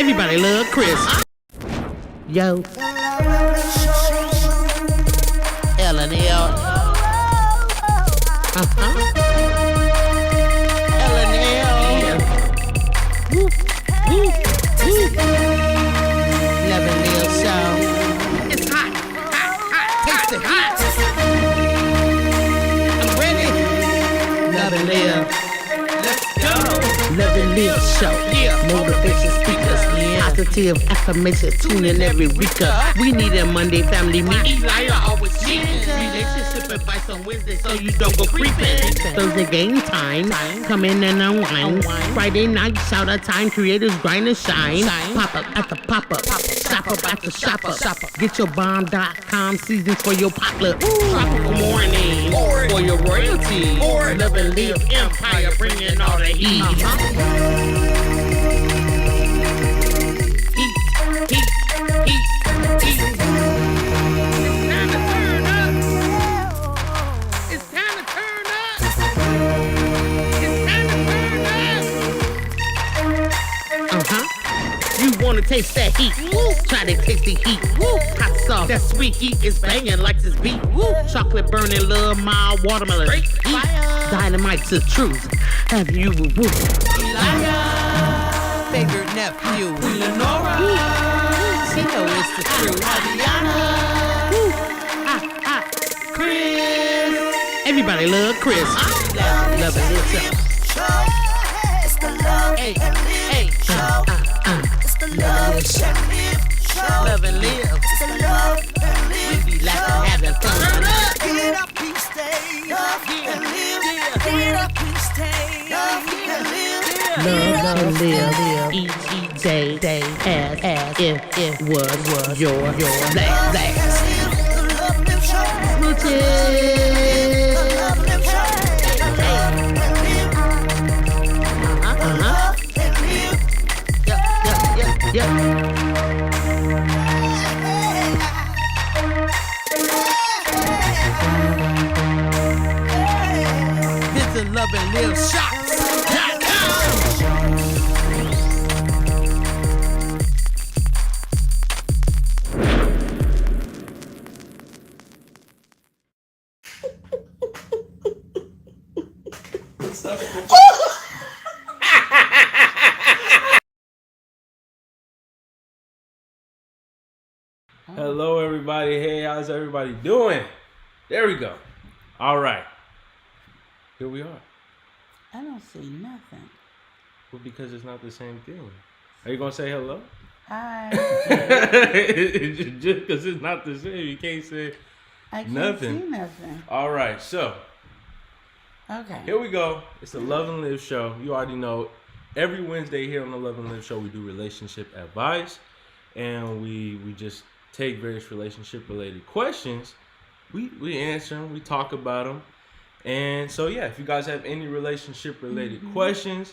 Everybody love Chris. Yo. L&L. L&L. Woo. Woo. Woo. L&L show. It's hot. Hot. Hot. Taste it hot. I'm ready. L&L. Let's go. L&L show. Motivation speakers. Positive affirmation. Tune in every week. We need a Monday family meeting. Always relationship advice on Wednesday so you don't go creeping. Thursday game time. Come in and unwind. Friday night shout out time. Creators grind and shine. Pop up at the pop up. Shop up at the shop up. Get your bomb.com seasons for your potluck. Tropical morning for your royalty. Love and live empire bringing all the heat. Wanna taste that heat? Woo. Try to taste the heat. Woo. Hot sauce, that sweet heat is banging like this beat. Woo. Chocolate burning, love, mild watermelon. Heat. Dynamite's the truth. Have you woo? Elijah, favorite nephew. Lenora, she know it's the truth. Adriana, Chris. Everybody love Chris. Love it, It's the love hey, and live hey, show. Love and live. It's the love and live. We be laughing, having fun. Get up and stay. Love and live. Get up and stay. Love and live. Love and live. Each day as if it was your last. The love live show. Smooches. The love live show. Yep. This is Love and Live Shots. Hello, everybody. Hey, how's everybody doing? There we go. All right. Here we are. I don't see nothing. Well, because it's not the same thing. Are you going to say hello? Hi. Just because it's not the same, you can't say I can't nothing. see nothing. All right. So, Okay. here we go. It's the Love and Live show. You already know. Every Wednesday here on the Love and Live show, we do relationship advice. And we just take various relationship related questions. We answer them. We talk about them. And so, yeah, if you guys have any relationship related questions,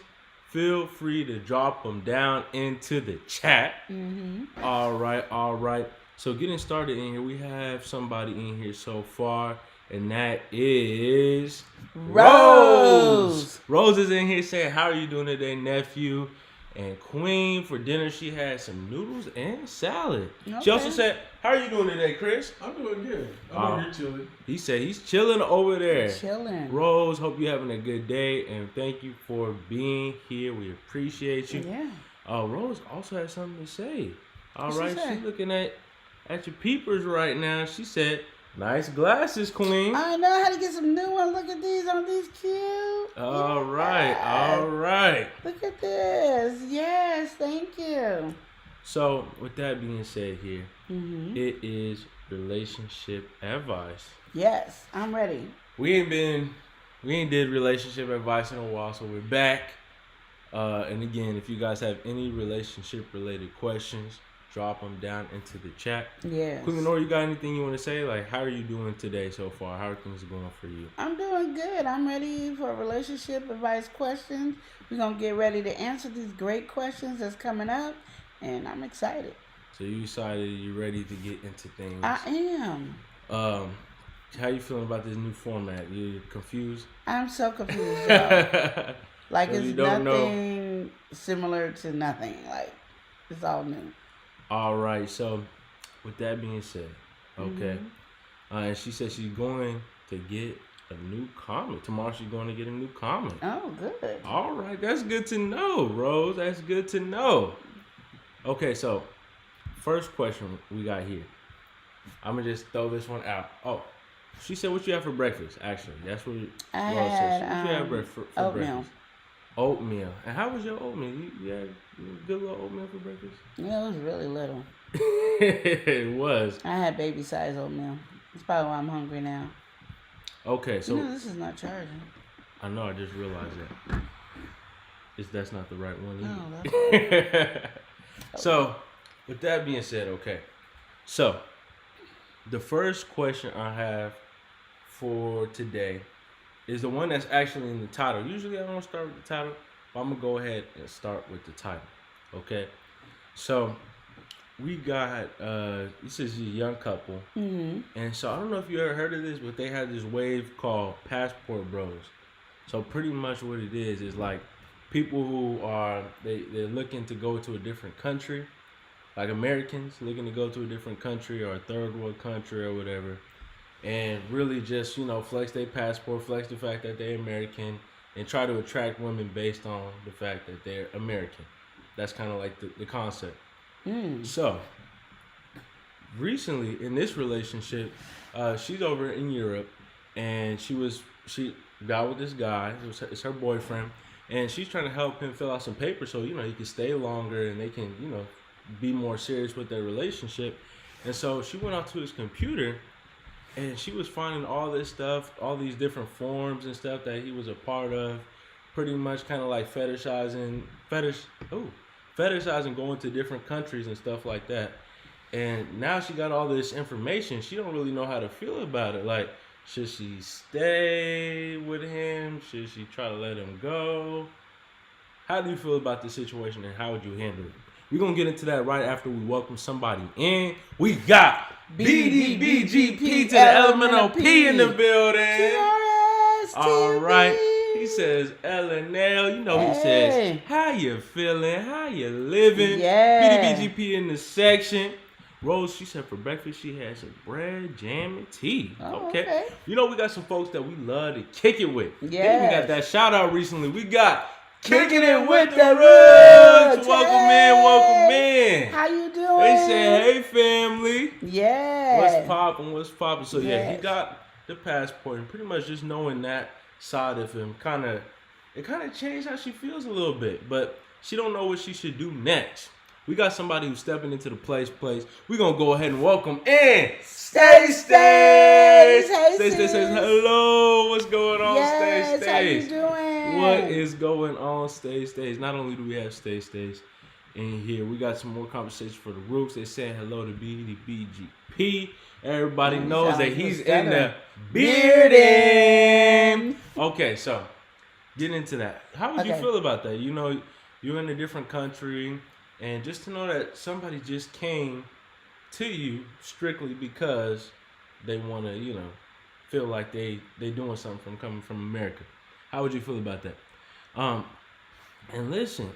feel free to drop them down into the chat. All right. So getting started in here, we have somebody in here so far, and that is Rose. Rose is in here saying, how are you doing today, nephew? And Queen, for dinner, she had some noodles and salad. Okay. She also said, how are you doing today, Chris? I'm doing good. I'm over here chilling. He said he's chilling over there. Chilling. Rose, hope you're having a good day, and thank you for being here. We appreciate you. Yeah. Rose also has something to say. All What'd right, she say? she's looking at your peepers right now. She said, nice glasses, Queen. I know how to get some new ones. Look at these. Aren't these cute? All right. Look at this. Yes, thank you. So, with that being said here, it is relationship advice. Yes, I'm ready. We ain't did relationship advice in a while, so we're back. And again, if you guys have any relationship related questions, drop them down into the chat. Yes. Queen Lenore, you got anything you want to say? Like, how are you doing today so far? How are things going for you? I'm doing good. I'm ready for relationship advice questions. We're going to get ready to answer these great questions that's coming up, and I'm excited. So you excited? You ready to get into things? I am. How you feeling about this new format? You confused? I'm so confused, y'all. Like, So it's you don't nothing similar to nothing. Like, It's all new. All right. So, with that being said, okay. And she said she's going to get a new comic. Tomorrow she's going to get a new comic. Oh, good. All right. That's good to know, Rose. That's good to know. Okay, so first question we got here. I'm going to just throw this one out. Oh, she said, what you have for breakfast? Actually, that's what Rose said. What you have for oatmeal. breakfast? Oatmeal. And how was your oatmeal? You had a good little oatmeal for breakfast? Yeah, it was really little. It was. I had baby size oatmeal. That's probably why I'm hungry now. Okay, so This is not charging. I know. I just realized that. That's not the right one either. Oh, that's So, with that being said, okay. So, the first question I have for today is the one that's actually in the title. Usually I don't start with the title, but I'm going to go ahead and start with the title. Okay? So, we got, this is a young couple. Mm-hmm. And so, I don't know if you ever heard of this, but they had this wave called Passport Bros. So, pretty much what it is like people who are, they're looking to go to a different country. Like Americans looking to go to a different country or a third world country or whatever. And really just, flex their passport, flex the fact that they're American, and try to attract women based on the fact that they're American. That's kind of like the concept. So, recently in this relationship, she's over in Europe, and she got with this guy. It's her boyfriend, and she's trying to help him fill out some papers so, he can stay longer and they can, be more serious with their relationship. And so she went out to his computer, and she was finding all this stuff, all these different forms and stuff that he was a part of, pretty much kind of like fetishizing going to different countries and stuff like that. And now she got all this information. She don't really know how to feel about it. Like, should she stay with him? Should she try to let him go? How do you feel about this situation, and how would you handle it? We're going to get into that right after we welcome somebody in. We got BDBGP to the elemental P in the building. TRS, All right. He says, LNL. He says, how you feeling? How you living? Yeah. BDBGP in the section. Rose, she said for breakfast she had some bread, jam, and tea. Okay. We got some folks that we love to kick it with. Yeah. We got that shout out recently. We got Kicking It With the Roots. Welcome in. How you doing? They say, hey, family. Yeah. What's popping? So, yeah, he got the passport, and pretty much just knowing that side of him it kind of changed how she feels a little bit, but she don't know what she should do next. We got somebody who's stepping into the place. We're going to go ahead and welcome in Stace. Hey, Stace says, hello. What's going on, yes, Stace? How you doing? What is going on, Stace? Not only do we have Stace in here, we got some more conversation for the Rooks. They're saying hello to BDBGP. Everybody knows that he's in the building. Okay, so getting into that. How would you feel about that? You're in a different country, and just to know that somebody just came to you strictly because they want to, feel like they doing something from coming from America. How would you feel about that? And listen,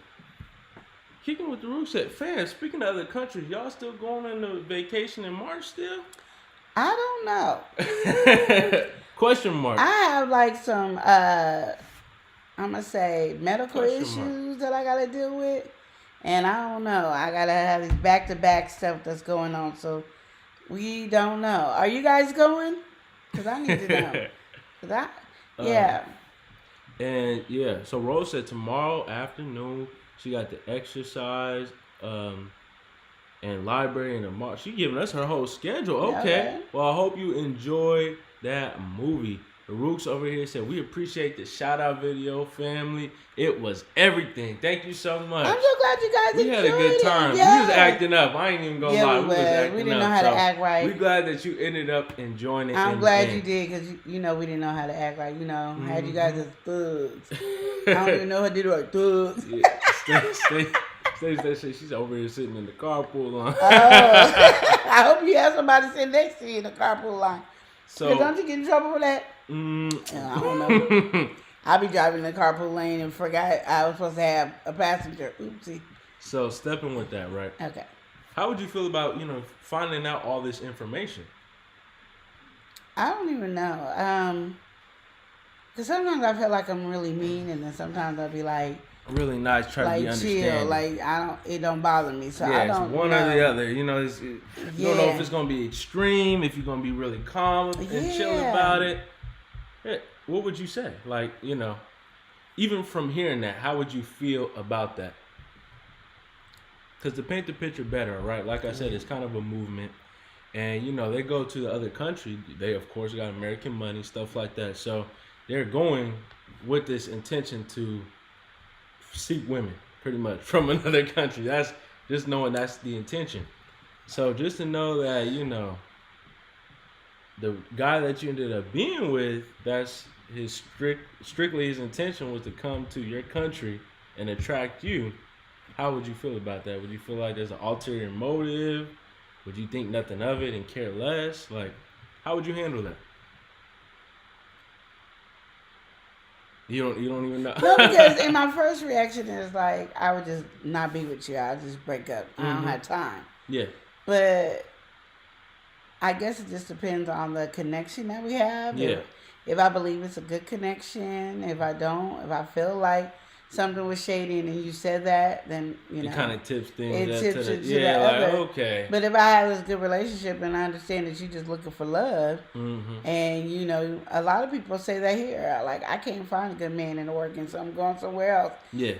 Kicking With the Roots at fans. Speaking of other countries, y'all still going on a vacation in March still? I don't know. Question mark. I have like some, I'm going to say medical issues that I got to deal with. And I don't know. I got to have this back-to-back stuff that's going on. So we don't know. Are you guys going? Because I need to know. Yeah. And yeah, so Rose said tomorrow afternoon she got the exercise and library and the march. She giving us her whole schedule. Okay. Well, I hope you enjoy that movie. The Rooks over here said, we appreciate the shout out video, family. It was everything. Thank you so much. I'm so glad you guys enjoyed it. We had a good time. Yeah. We was acting up. I ain't even gonna lie. We was acting up. We didn't know how to act right. We glad that you ended up enjoying it. I'm glad you did, because we didn't know how to act right. Had you guys as thugs. I don't even know how to do the right thugs. Yeah. She's over here sitting in the carpool line. I hope you have somebody sitting next to you in the carpool line. So don't you get in trouble for that? I don't know. I be driving in the carpool lane and forgot I was supposed to have a passenger. Oopsie. So stepping with that, right? Okay. How would you feel about finding out all this information? I don't even know. Cause sometimes I feel like I'm really mean, and then sometimes I'll be like, Really nice, try to be understanding. chill, like it don't bother me. So I don't it's one know. or the other. You don't know if it's gonna be extreme, if you're gonna be really calm and chill about it. Yeah. What would you say? Like, even from hearing that, how would you feel about that? Because to paint the picture better, right? Like I said, it's kind of a movement. And, they go to the other country. They, of course, got American money, stuff like that. So they're going with this intention to seek women, pretty much, from another country. That's just knowing that's the intention. So just to know that, the guy that you ended up being with, that's his strictly his intention was to come to your country and attract you. How would you feel about that? Would you feel like there's an ulterior motive? Would you think nothing of it and care less? Like, how would you handle that? You don't even know. No, because in my first reaction is like I would just not be with you. I'll just break up. I don't have time. Yeah. But I guess it just depends on the connection that we have. Yeah. If I believe it's a good connection, if I don't, if I feel like something was shady and you said that, then it kind of tips things. It tips it to the like, other. Okay. But if I have this good relationship and I understand that you're just looking for love, and a lot of people say that here, like I can't find a good man in Oregon, so I'm going somewhere else. Yeah.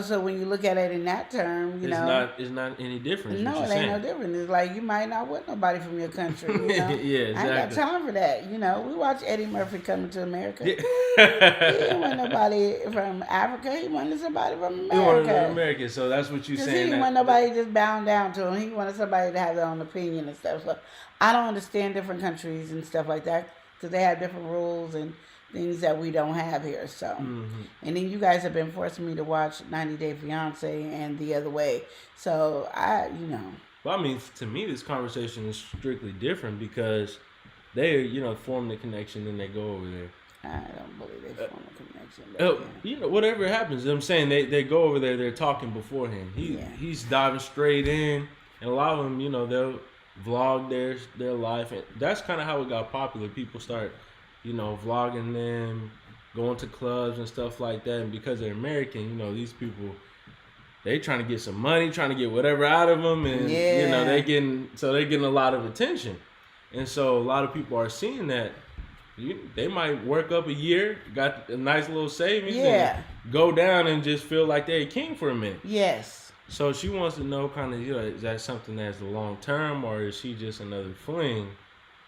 So when you look at it in that term, it's not any different. No, it ain't no different. It's like you might not want nobody from your country. Yeah, exactly. I ain't got time for that. We watch Eddie Murphy Coming to America. He didn't want nobody from Africa. He wanted somebody from America. He wanted an American, so that's what you're saying. He didn't want nobody just bound down to him. He wanted somebody to have their own opinion and stuff. So I don't understand different countries and stuff like that because they have different rules and things that we don't have here. So, and then you guys have been forcing me to watch 90 Day Fiance and The Other Way. So Well, I mean, to me, this conversation is strictly different because they, form the connection, then they go over there. I don't believe they form a connection. Whatever happens, I'm saying they go over there. They're talking beforehand. He's diving straight in, and a lot of them, they'll vlog their life, and that's kind of how it got popular. People start, vlogging them, going to clubs and stuff like that. And because they're American, these people, they trying to get some money, trying to get whatever out of them, and they're getting a lot of attention, and so a lot of people are seeing that. They might work up a year, got a nice little savings, and go down and just feel like they're a king for a minute. Yes. So she wants to know kind of, is that something that's the long term, or is she just another fling?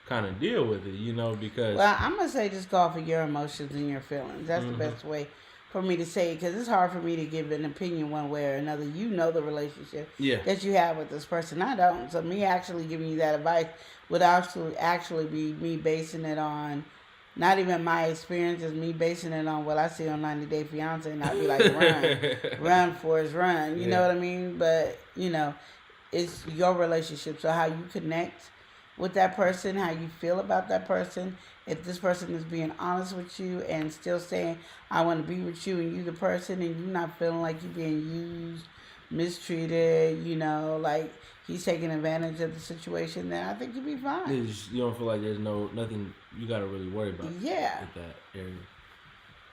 Kind of deal with it, because. Well, I'm gonna say just go off of your emotions and your feelings. That's the best way for me to say it, because it's hard for me to give an opinion one way or another. The relationship that you have with this person. I don't. So me actually giving you that advice would actually be me basing it on. Not even my experiences, me basing it on what I see on 90 Day Fiance, and I'd be like, run, Forrest, run. You know what I mean? But, it's your relationship. So how you connect with that person, how you feel about that person. If this person is being honest with you and still saying, I want to be with you, and you the person, and you're not feeling like you're being used, mistreated, like he's taking advantage of the situation, then I think you'll be fine. You don't feel like there's nothing you got to really worry about. Yeah. With that area.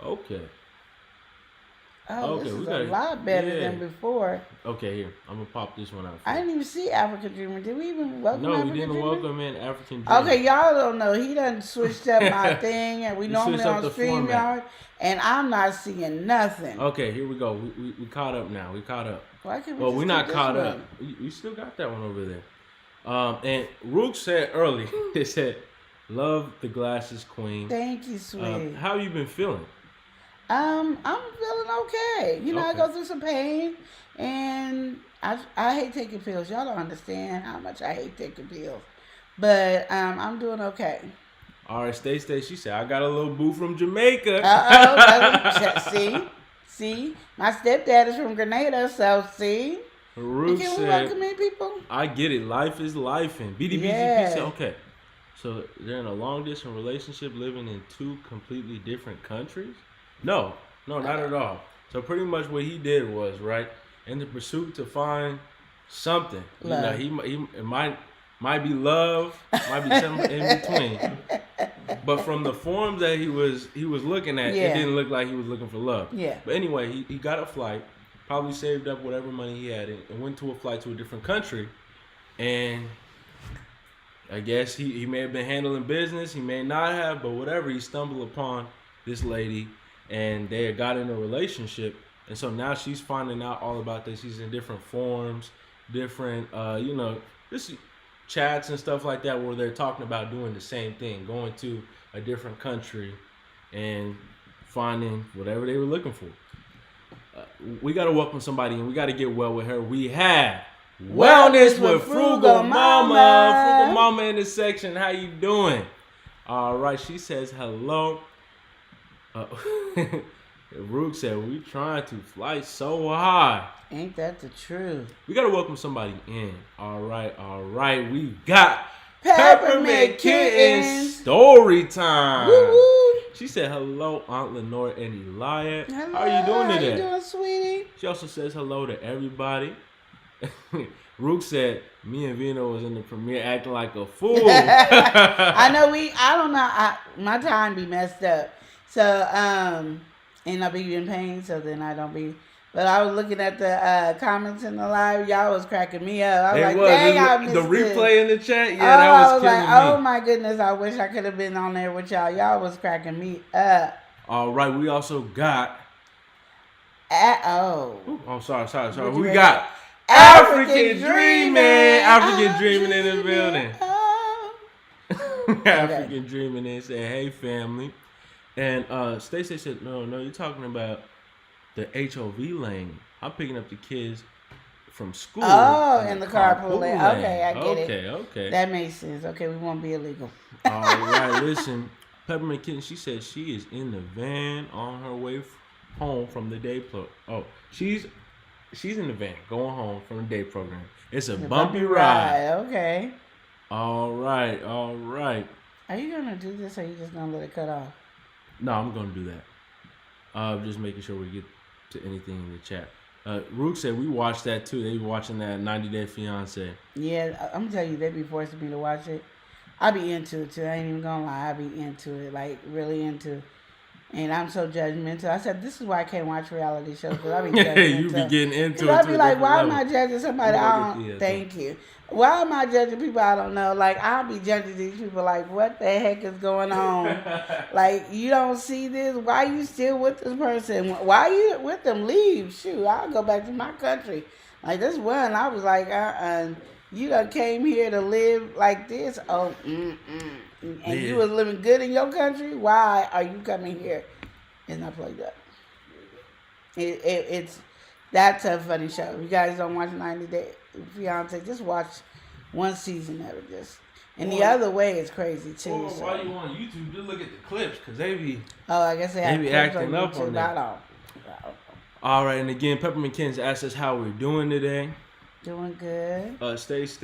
Okay. Oh, this is a lot better than before. Okay, here. I'm going to pop this one out. I didn't even see African Dreamer. Did we even welcome African Dreamer? No, we didn't welcome in African Dreamer. Okay, y'all don't know. He done switched up my thing, and we normally on StreamYard, and I'm not seeing nothing. Okay, here we go. We caught up now. We caught up. Why can't we're not caught up. You still got that one over there. And Rook said early, they said, love the glasses queen. Thank you, sweetie. How you been feeling? I'm feeling okay. I go through some pain, and I hate taking pills. Y'all don't understand how much I hate taking pills. But I'm doing okay. All right, stay. She said, I got a little boo from Jamaica. See, my stepdad is from Grenada, so see. Ruth can we said, welcome in people? I get it. Life is life. And BDBZP said, okay. So they're in a long distance relationship living in two completely different countries? No, not at all. So pretty much what he did was, right, in the pursuit to find something. Love. You know, it might be love, might be something in between. But from the forms that he was looking at, it didn't look like he was looking for love. Yeah. But anyway, he got a flight, probably saved up whatever money he had, and went to a flight to a different country. And I guess he may have been handling business, he may not have, but whatever, he stumbled upon this lady, and they had got in a relationship. And so now she's finding out all about this. He's in different forums, different, just chats and stuff like that, where they're talking about doing the same thing, going to a different country and finding whatever they were looking for. We got to welcome somebody, and we got to get well with her. We have Wellness with Frugal Mama. Frugal Mama in this section. How you doing? All right. She says hello. Rook said, we trying to fly so high. Ain't that the truth? We got to welcome somebody in. All right. We got Peppermint Kittens. Story time. Woo-woo. She said, hello, Aunt Lenore and Elias. Hello, How are you doing today? How you doing, sweetie? She also says hello to everybody. Rook said, me and Vino was in the premiere acting like a fool. I don't know. My time be messed up. So, and I be in pain, so then I don't be. But I was looking at the comments in the live. Y'all was cracking me up. I was like, dang, I missed the replay in the chat. Yeah, that was killing me. Oh my goodness, I wish I could have been on there with y'all. Y'all was cracking me up. All right, we also got. Sorry. We got African Dreaming in the building. African Dreaming in said, hey family. And Stacey said, no, you're talking about the HOV lane. I'm picking up the kids from school. Oh, in the carpool lane. Okay, I get it. Okay. That makes sense. Okay, we won't be illegal. All right, listen. Peppermint Kitten, she said she is in the van on her way home from the day program. Oh, she's in the van going home from the day program. It's a bumpy ride. Okay. All right. Are you going to do this, or are you just going to let it cut off? No, I'm going to do that. Just making sure we get to anything in the chat. Rook said we watched that too. They be watching that 90 Day Fiance. Yeah, I'm going to tell you, they be forcing me to watch it. I be into it too. I ain't even going to lie. I be into it, like really into it. And I'm so judgmental. I said, this is why I can't watch reality shows, because I be judgmental. You be getting into it. I be like, why level. am I judging somebody I don't... Thank you. Why am I judging people I don't know? Like, I'll be judging these people like, what the heck is going on? Like, you don't see this? Why you still with this person? Why you with them? Leave. Shoot, I'll go back to my country. Like, this one, I was like, you done came here to live like this? And you was living good in your country? Why are you coming here? It's not played up. That's a funny show. If you guys don't watch 90 Day Fiance, just watch one season of it. The other way is crazy too. While you on YouTube, just look at the clips, because they be. Oh, I guess they be acting up on that. All right, and again, Peppermint Kittens asked us how we're doing today. Doing good. Stace.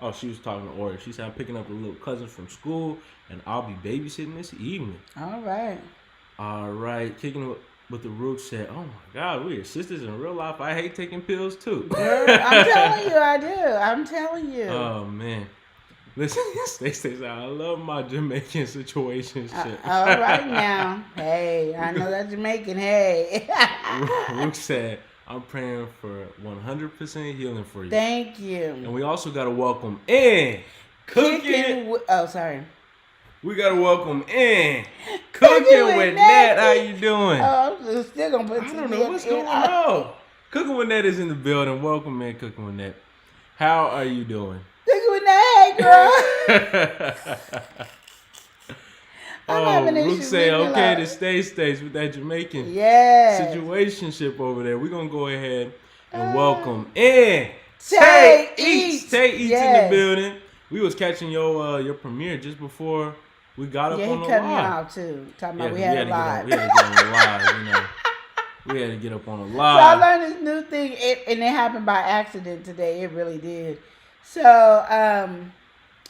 Oh, she was talking to Ori. She said, I'm picking up a little cousin from school, and I'll be babysitting this evening. All right. Kicking with the Rook said, oh, my God, we are sisters in real life. I hate taking pills, too. Girl, I'm telling you, I do. I'm telling you. Oh, man. Listen, Stace said, I love my Jamaican situation. All right, now. Hey, I know that Jamaican. Hey. Rook said, I'm praying for 100% healing for you. Thank you. And we also got to welcome in Cooking. Sorry. We got to welcome in Cooking with Nat. How you doing? Oh, I'm still going to put I don't know what's going on. Cooking with Nat is in the building. Welcome in Cooking with Nat. How are you doing? Cooking with Nat, girl. Rook say okay to stay with that Jamaican situationship over there. We're going to go ahead and welcome in Tay Eats. Tay Eats in the building. We was catching your premiere just before we got up on the live. Yeah, he cut me off too. Talking about we had a live. We had to get on the live, you know. We had to get up on the live. So I learned this new thing, and it happened by accident today. It really did. So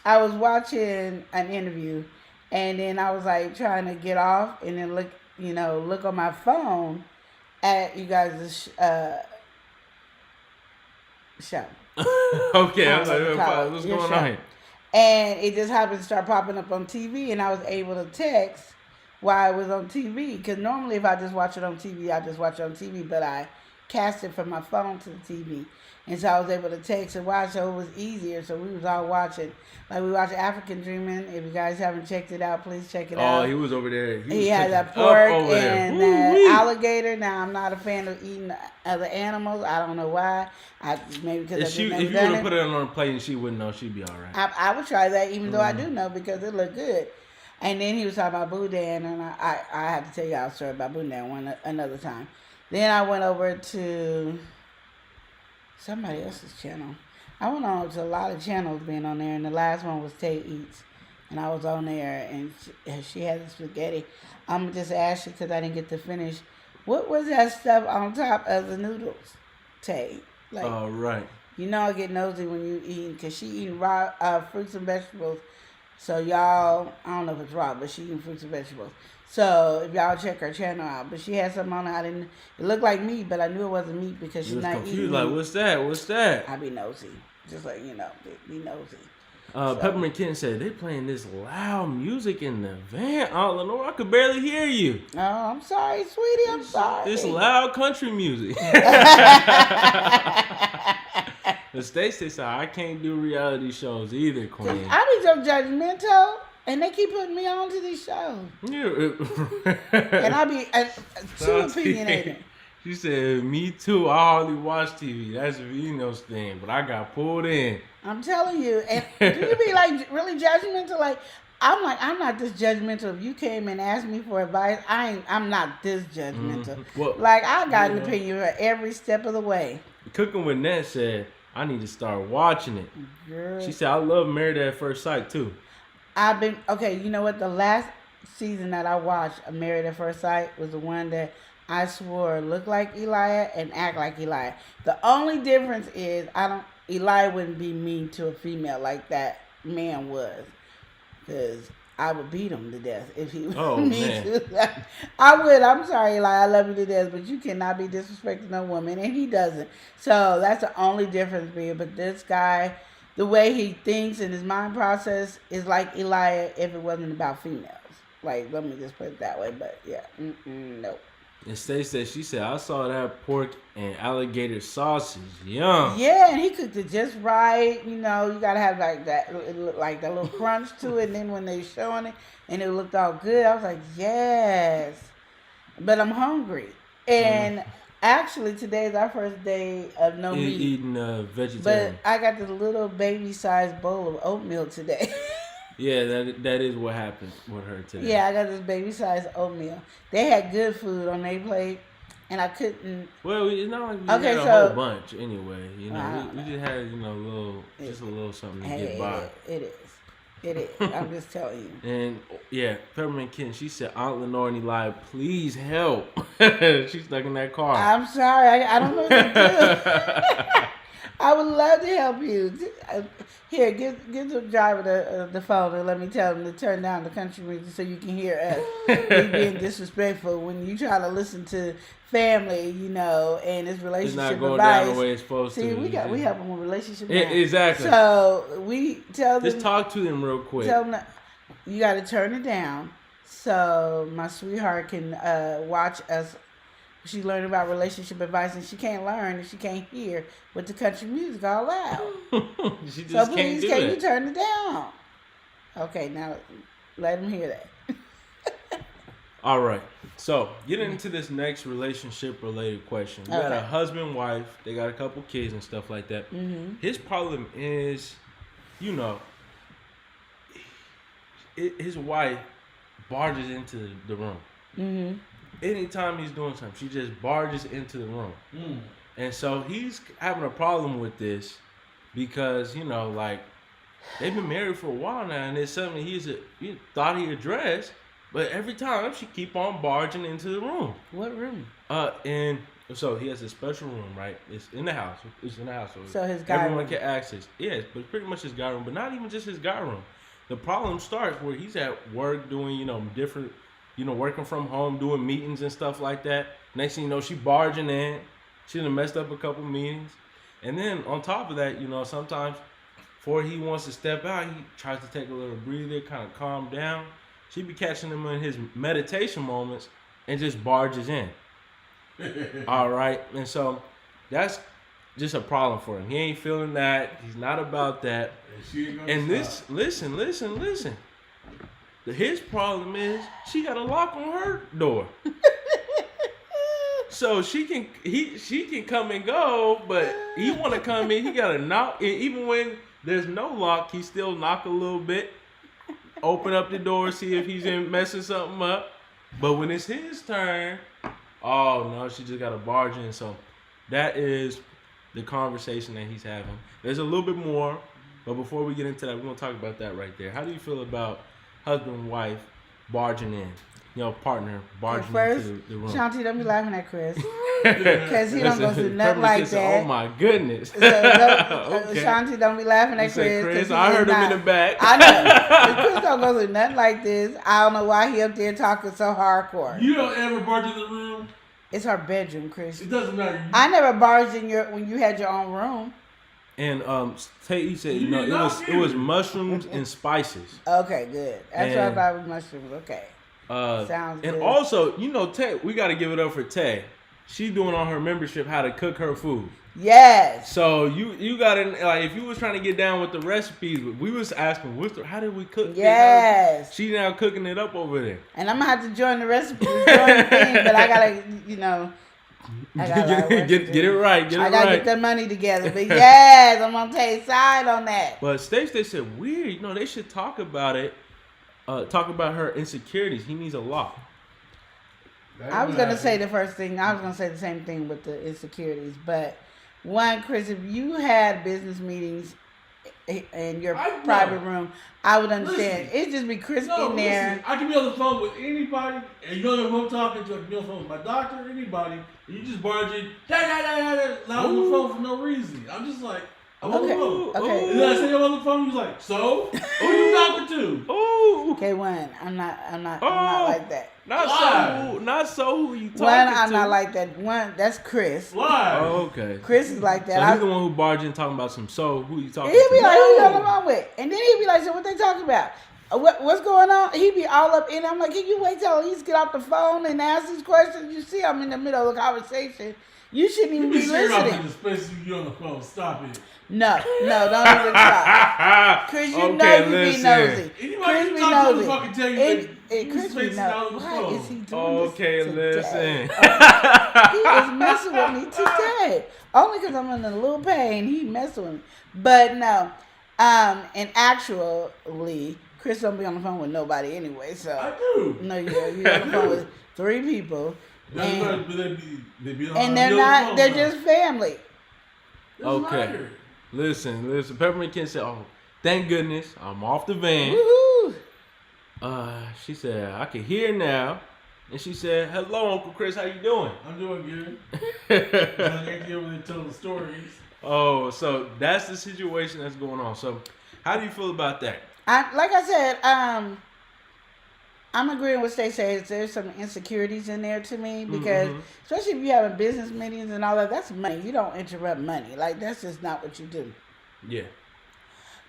I was watching an interview, and then I was like trying to get off, and then look on my phone at you guys' show. Okay, I was like, what's Your going show. on here? And it just happened to start popping up on TV, and I was able to text while it was on TV. Because normally, if I just watch it on TV, I just watch it on TV. But I cast it from my phone to the TV, and so I was able to text and watch. So it was easier. So we was all watching. Like we watched African Dreaming. If you guys haven't checked it out, please check it out. Oh, he was over there. He had cooking that pork up over and there. that alligator. Now I'm not a fan of eating other animals. I don't know why. Maybe because If you would have put it on a plate and she wouldn't know, she'd be all right. I would try that, even though I do know, because it looked good. And then he was talking about boudin, and I had to tell y'all a story about boudin another time. Then I went over to somebody else's channel. I went on to a lot of channels being on there, and the last one was Tay Eats. And I was on there, and she had the spaghetti. I'm going to just ask you, because I didn't get to finish. What was that stuff on top of the noodles, Tay? Like, right. You know I get nosy when you eating, because she eating raw fruits and vegetables. So y'all, I don't know if it's raw, but she eating fruits and vegetables. So if y'all check her channel out. But she had something on it. It looked like meat, but I knew it wasn't meat because she's not confused, eating like, meat. what's that? I be nosy. Just like, be nosy. Peppermint Kitten said, they playing this loud music in the van. Aunt Lenore, I could barely hear you. Oh, I'm sorry, sweetie. I'm sorry. This loud country music. The Stacey said, I can't do reality shows either, Queen. I be so judgmental, and they keep putting me on to these shows. And I be too opinionated. She said, me too. I hardly watch TV. That's Vino's thing. But I got pulled in. I'm telling you. And do you be like really judgmental? Like, I'm not this judgmental. If you came and asked me for advice, I'm not this judgmental. Well, like, I got an opinion for every step of the way. Cooking with Nat said, I need to start watching it. Girl. She said, I love Married at First Sight too. Okay, you know what? The last season that I watched, Married at First Sight, was the one that I swore looked like Elijah and act like Elijah. The only difference is Elijah wouldn't be mean to a female like that man was. Because I would beat him to death if he was mean to. I would. I'm sorry, Elijah. I love you to death, but you cannot be disrespecting a woman, and he doesn't. So that's the only difference here. But this guy, the way he thinks and his mind process is like Elijah if it wasn't about females. Like, let me just put it that way. But yeah, nope. And Stacey said, she said, I saw that pork and alligator sausage. Yum. Yeah, and he cooked it just right. You gotta have like that. It looked like that little crunch to it. And then when they showing it, and it looked all good, I was like, yes. But I'm hungry. And actually, today is our first day of no meat. Eating vegetarian. But I got this little baby-sized bowl of oatmeal today. Yeah, that is what happened with her today. Yeah, I got this baby-sized oatmeal. They had good food on their plate, and I couldn't. Well, it's not like we had a whole bunch anyway. We just had a little something to get by. It is. I'm just telling you. And yeah, Peppermint Kitten, she said, Aunt Lenore and Eli, please help. She's stuck in that car. I'm sorry, I don't know what to do. I would love to help you. Here, give the driver the phone and let me tell him to turn down the country music so you can hear us. We being disrespectful when you try to listen to family, and it's relationship it's not going advice. down the way it's supposed to. See, we help them with relationship advice. Exactly. So we tell them. Just talk to them real quick. Tell them you got to turn it down so my sweetheart can watch us. She learned about relationship advice, and she can't learn and she can't hear with the country music all loud. She just so please, can you turn it down? Okay, now let him hear that. All right. So getting into this next relationship-related question. You got a husband, wife. They got a couple kids and stuff like that. Mm-hmm. His problem is, his wife barges into the room. Mm-hmm. Anytime he's doing something, she just barges into the room. And so he's having a problem with this because, they've been married for a while now, and it's something he thought he addressed, but every time she keep on barging into the room. What room? And so he has a special room, right? It's in the house. So his guy everyone room. Can access. Yes, but pretty much his guy room, but not even just his guy room. The problem starts where he's at work doing, different, working from home, doing meetings and stuff like that. Next thing you know, she barging in. She done messed up a couple meetings. And then on top of that, sometimes before he wants to step out, he tries to take a little breather, kind of calm down. She be catching him in his meditation moments and just barges in. All right. And so that's just a problem for him. He ain't feeling that. He's not about that. And this, listen. His problem is she got a lock on her door. So she can come and go, but he want to come in. He got to knock. And even when there's no lock, he still knock a little bit, open up the door, see if he's in messing something up. But when it's his turn, oh no, she just got to barge in. So that is the conversation that he's having. There's a little bit more, but before we get into that, we're gonna talk about that right there. How do you feel about husband and wife barging in? Partner barging into the room. Shanti, don't be laughing at Chris. Because he don't go through nothing like that. Oh my goodness. Okay. Shanti, don't be laughing at Chris. I heard him in the back. I know. Chris don't go through nothing like this. I don't know why he up there talking so hardcore. You don't ever barge in the room? It's her bedroom, Chris. It doesn't matter. I never barged in when you had your own room. And he said, it was mushrooms and spices. Okay, good. That's what I thought it was mushrooms. Okay. Sounds good. And also, Tay, we got to give it up for Tay. She doing on her membership how to cook her food. Yes. So you got to, if you was trying to get down with the recipes, we was asking, how did we cook? Yes. She now cooking it up over there. And I'm going to have to join the recipe, join the thing, but I got to, I gotta get it right. I got to get the money together. But yes, I'm going to take side on that. But they said, weird, they should talk about it. Talk about her insecurities. He needs a lock. I was going to say the first thing. I was going to say the same thing with the insecurities. But one, Chris, if you had business meetings in your private room, I would understand. It'd just be Chris in there. Listen, I can be on the phone with anybody, and you know who I'm talking to. I can be on the phone with my doctor, anybody, and you just barge in, loud on the phone for no reason. I'm just like, I'm on the phone. Okay. And then I say I'm on the phone, he's like, so? Who you talking to? Oh. Okay, one, I'm not like that. Not so who you talking to. One, I'm not like that. One, that's Chris. Why? Oh, okay. Chris is like that. So he's the one who barged in talking about some who you talking He'll to? be like, who you on the phone with? And then he'll be like, so what they talking about? What's going on? He be all up in. I'm like, can you wait till at least get off the phone and ask these questions? You see, I'm in the middle of a conversation. You shouldn't even be listening. Especially you on the phone. Stop it. No, don't even try. Chris, you know you be nosy. Chris be nosy. Chris be nosy. Why is he doing this today? Listen. He is messing with me today. Only because I'm in a little pain. He messing with me. But no. And actually, Chris don't be on the phone with nobody anyway. So I do. No, you're on the phone with 3 people. And they're just family. Okay. Listen. Peppermint Ken said, oh, thank goodness I'm off the van. Woohoo. She said, I can hear now. And she said, hello, Uncle Chris, how you doing? I'm doing good. I can't get over there telling the stories. Oh, so that's the situation that's going on. So how do you feel about that? Like I said, I'm agreeing with what they say. There's some insecurities in there to me because, especially if you have business meetings and all that, that's money. You don't interrupt money. Like that's just not what you do. Yeah.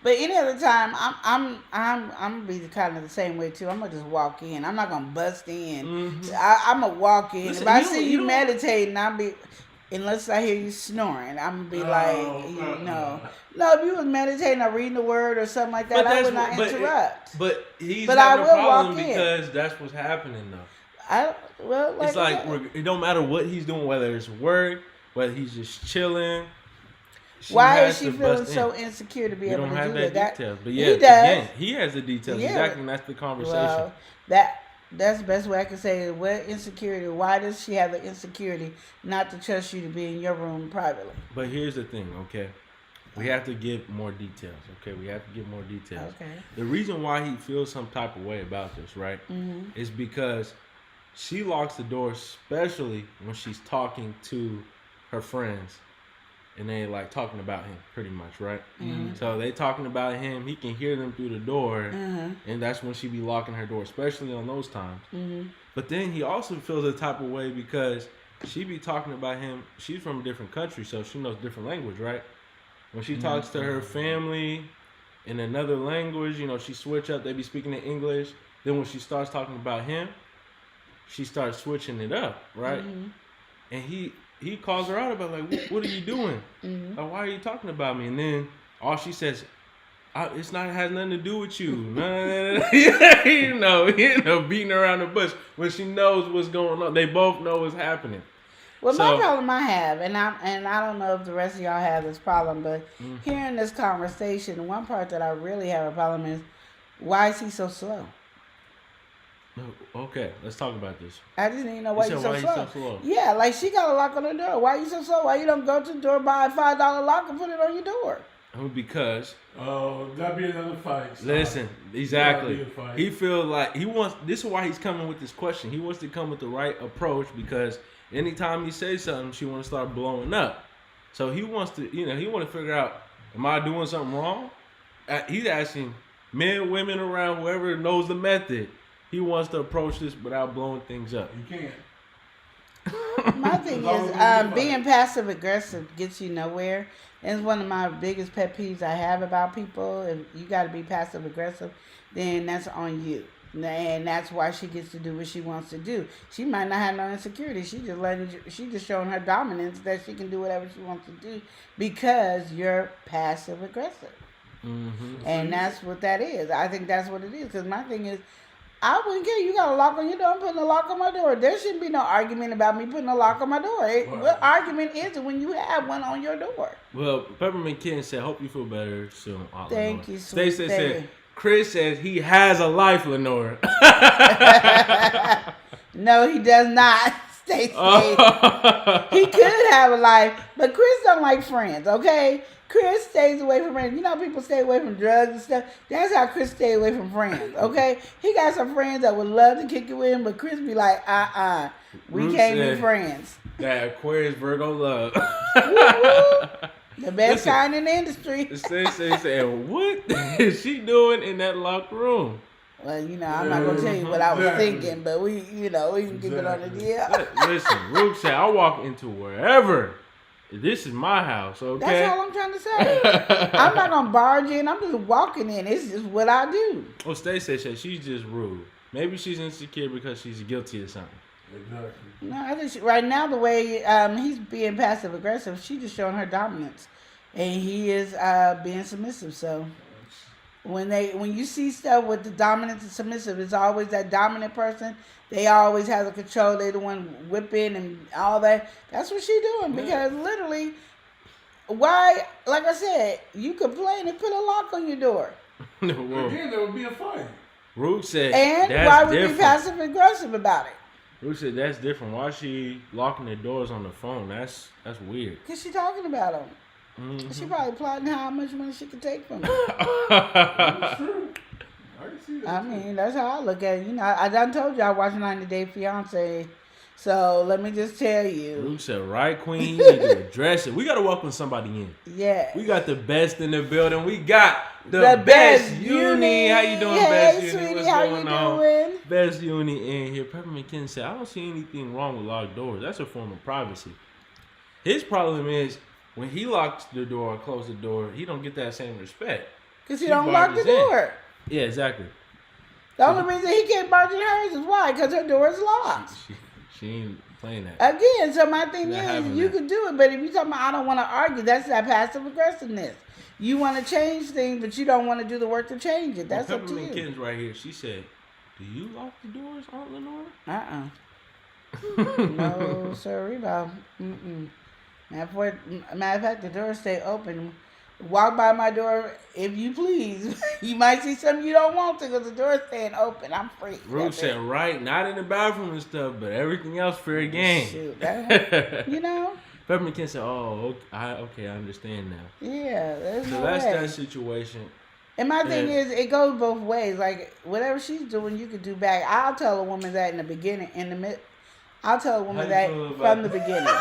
But any other time, I'm gonna be kind of the same way too. I'm gonna just walk in. I'm not gonna bust in. I'm gonna walk in. Listen, if I see you meditating, unless I hear you snoring, I'm gonna be no. If you was meditating or reading the word or something like that, I would not interrupt. But he's but having I will a problem walk because that's what's happening though. It's like it don't matter what he's doing, whether it's work, whether he's just chilling. Why is she feeling so insecure to be able to do that? We don't have that details. But yeah, he does. Again, he has the details. Yeah. Exactly, and that's the conversation. Well, that's the best way I can say it. What insecurity? Why does she have the insecurity not to trust you to be in your room privately? But here's the thing, okay? We have to give more details, okay? We have to give more details. Okay. The reason why he feels some type of way about this, right, is because she locks the door, especially when she's talking to her friends. And they like talking about him pretty much, right? So they talking about him. He can hear them through the door. And that's when she be locking her door, especially on those times. But then he also feels a type of way because she be talking about him. She's from a different country, so she knows different language, right? When she talks to her family in another language, you know, she switch up. They be speaking in English. Then when she starts talking about him, she starts switching it up, right? Mm-hmm. And he calls her out about like, what are you doing? Mm-hmm. Like, why are you talking about me? And then all she says, it's not has nothing to do with you. you know, beating around the bush when she knows what's going on. They both know what's happening. Well, So- my problem I have, and I don't know if the rest of y'all have this problem, but hearing this conversation, the one part that I really have a problem is, why is he so slow? Okay, let's talk about this. I just need to know why You you said so why slow. he's so slow. Yeah, like she got a lock on her door. Why you so slow? Why you don't go to the door, buy a $5 lock and put it on your door? Because that'd be another fight. listen, exactly. That'd be a fight. He feels like he wants. This is why he's coming with this question. He wants to come with the right approach because anytime he says something, she want to start blowing up. So he wants to, he want to figure out, am I doing something wrong? He's asking men, women around, whoever knows the method. He wants to approach this without blowing things up. You can't. My thing is, being passive aggressive gets you nowhere. And it's one of my biggest pet peeves I have about people. If you got to be passive aggressive, then that's on you. And that's why she gets to do what she wants to do. She might not have no insecurity. She just showing her dominance that she can do whatever she wants to do because you're passive aggressive. Mm-hmm. And that's what that is. I think that's what it is. Because my thing is, I wouldn't care. You got a lock on your door. I'm putting a lock on my door. There shouldn't be no argument about me putting a lock on my door. What argument is it when you have one on your door? Well, Peppermint Kitten said, hope you feel better soon. Thank you, sweet Stacey baby. said, Chris says he has a life, Lenore. No, he does not. Stacey. He could have a life, but Chris don't like friends, okay? Chris stays away from friends. You know people stay away from drugs and stuff? That's how Chris stay away from friends, okay? He got some friends that would love to kick it with him, but Chris be like, we Ruth can't said be friends. That Aquarius Virgo love. The best Listen, kind in the industry. Stacey said, what is she doing in that locked room? Well, I'm not going to tell you what I was thinking, but we can keep it on the deal. Listen, Ruth said, I walk into wherever. This is my house, okay? That's all I'm trying to say. I'm not going to barge in. I'm just walking in. It's just what I do. Oh, Stacey said she's just rude. Maybe she's insecure because she's guilty of something. Exactly. No, I think right now the way he's being passive aggressive, she's just showing her dominance, and he is being submissive. So when you see stuff with the dominant and submissive, it's always that dominant person. They always have the control. They the one whipping and all that. That's what she doing because literally, why? Like I said, you complain and put a lock on your door. Whoa. Again, there would be a fight. Ruth said, And that's why would different. be passive aggressive about it? Ruth said, that's different. Why is she locking the doors on the phone? That's weird. Because she talking about him. Mm-hmm. She probably plotting how much money she could take from him. That's true. I can see that. I mean, that's how I look at it. I done told you I watched 90 Day Fiance. So let me just tell you. Ruth said, right, Queen, you need to address it. We got to welcome somebody in. Yeah. We got the best in the building. We got the best best uni. How you doing, Hey, best uni? sweetie, What's how going you on? doing? Best uni in here. Peppermint Ken said, I don't see anything wrong with locked doors. That's a form of privacy. His problem is when he locks the door or closes the door, he don't get that same respect. Because he She don't lock the barges in. door. Yeah, exactly. The only reason he can't barge in hers is why? Because her door is locked. She ain't playing that. Again, so my thing Not is, having you that. can do it, but if you're talking about I don't want to argue, that's that passive aggressiveness. You want to change things, but you don't want to do the work to change it. That's up to Peppermint you. Kitten's right here. She said, do you lock the doors, Aunt Lenore? No, sorry, Bob. Matter of fact, the doors stay open. Walk by my door if you please. You might see something you don't want to because the door's staying open. I'm free. Ruth said, right, not in the bathroom and stuff, but everything else fair game. Shoot, that, Peppermint Kitten said, oh, okay, I understand now. Yeah, there's So no that's way. that situation. And my thing Yeah. is, it goes both ways. Like, whatever she's doing, you could do back. I'll tell a woman that in the beginning, I'll tell a woman How that you feel about from the beginning.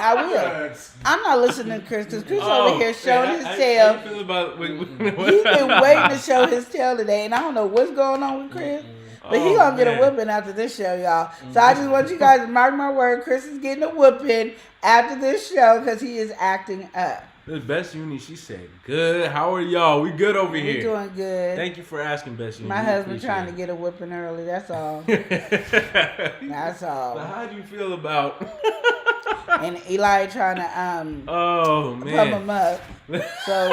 I will. I'm not listening to Chris because Chris over here showing his tail. How you feel about He's been waiting to show his tail today, and I don't know what's going on with Chris. But he gonna get a whooping after this show, y'all. So I just want you guys to mark my word. Chris is getting a whooping after this show because he is acting up. This Best Uni, she said, good. How are y'all? We good over here. We're doing good. Thank you for asking, Best Uni. My husband trying to get a whooping early. That's all. That's all. So how do you feel about? And Eli trying to pump him up. So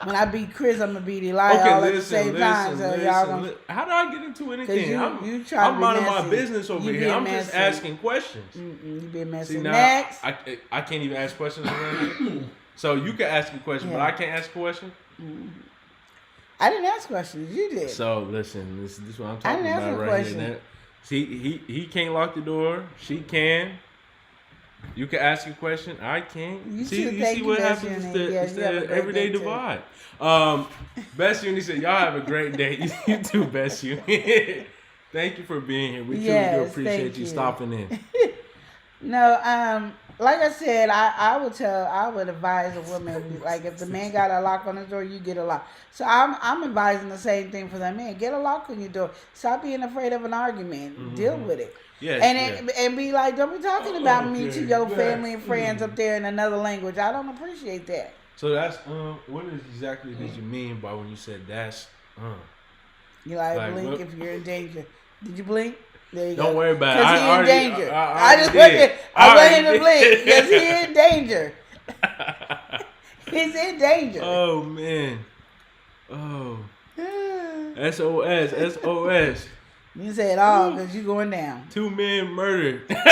when I beat Chris, I'm gonna beat Eli all at the same time. So y'all gonna. How do I get into anything? I'm minding my business over here. I'm just asking questions. You been messy. See, now, Next. I can't even ask questions around here. So you can ask a question, but I can't ask a question? I didn't ask questions. You did. So listen, this is what I'm talking about right here. See, he can't lock the door. She can. You can ask a question. I can't. You see what happens? It's the everyday divide. Best Uni said, y'all have a great day. You too, Best Uni. Thank you for being here. We truly do appreciate you stopping in. No, like I said, I would advise a woman, like if the man got a lock on his door, you get a lock. So I'm advising the same thing for that man. Get a lock on your door. Stop being afraid of an argument. Mm-hmm. Deal with it. And be like, don't be talking about me to your family and friends up there in another language. I don't appreciate that. So that's what exactly did you mean by when you said that's You like blink what? If you're in danger. Did you blink? There you Don't go. worry about it. Because he's in danger. I want him to blink because he's in danger. He's in danger. Oh, man. Oh. SOS. SOS. You say it all because you going down. 2 men murdered. Because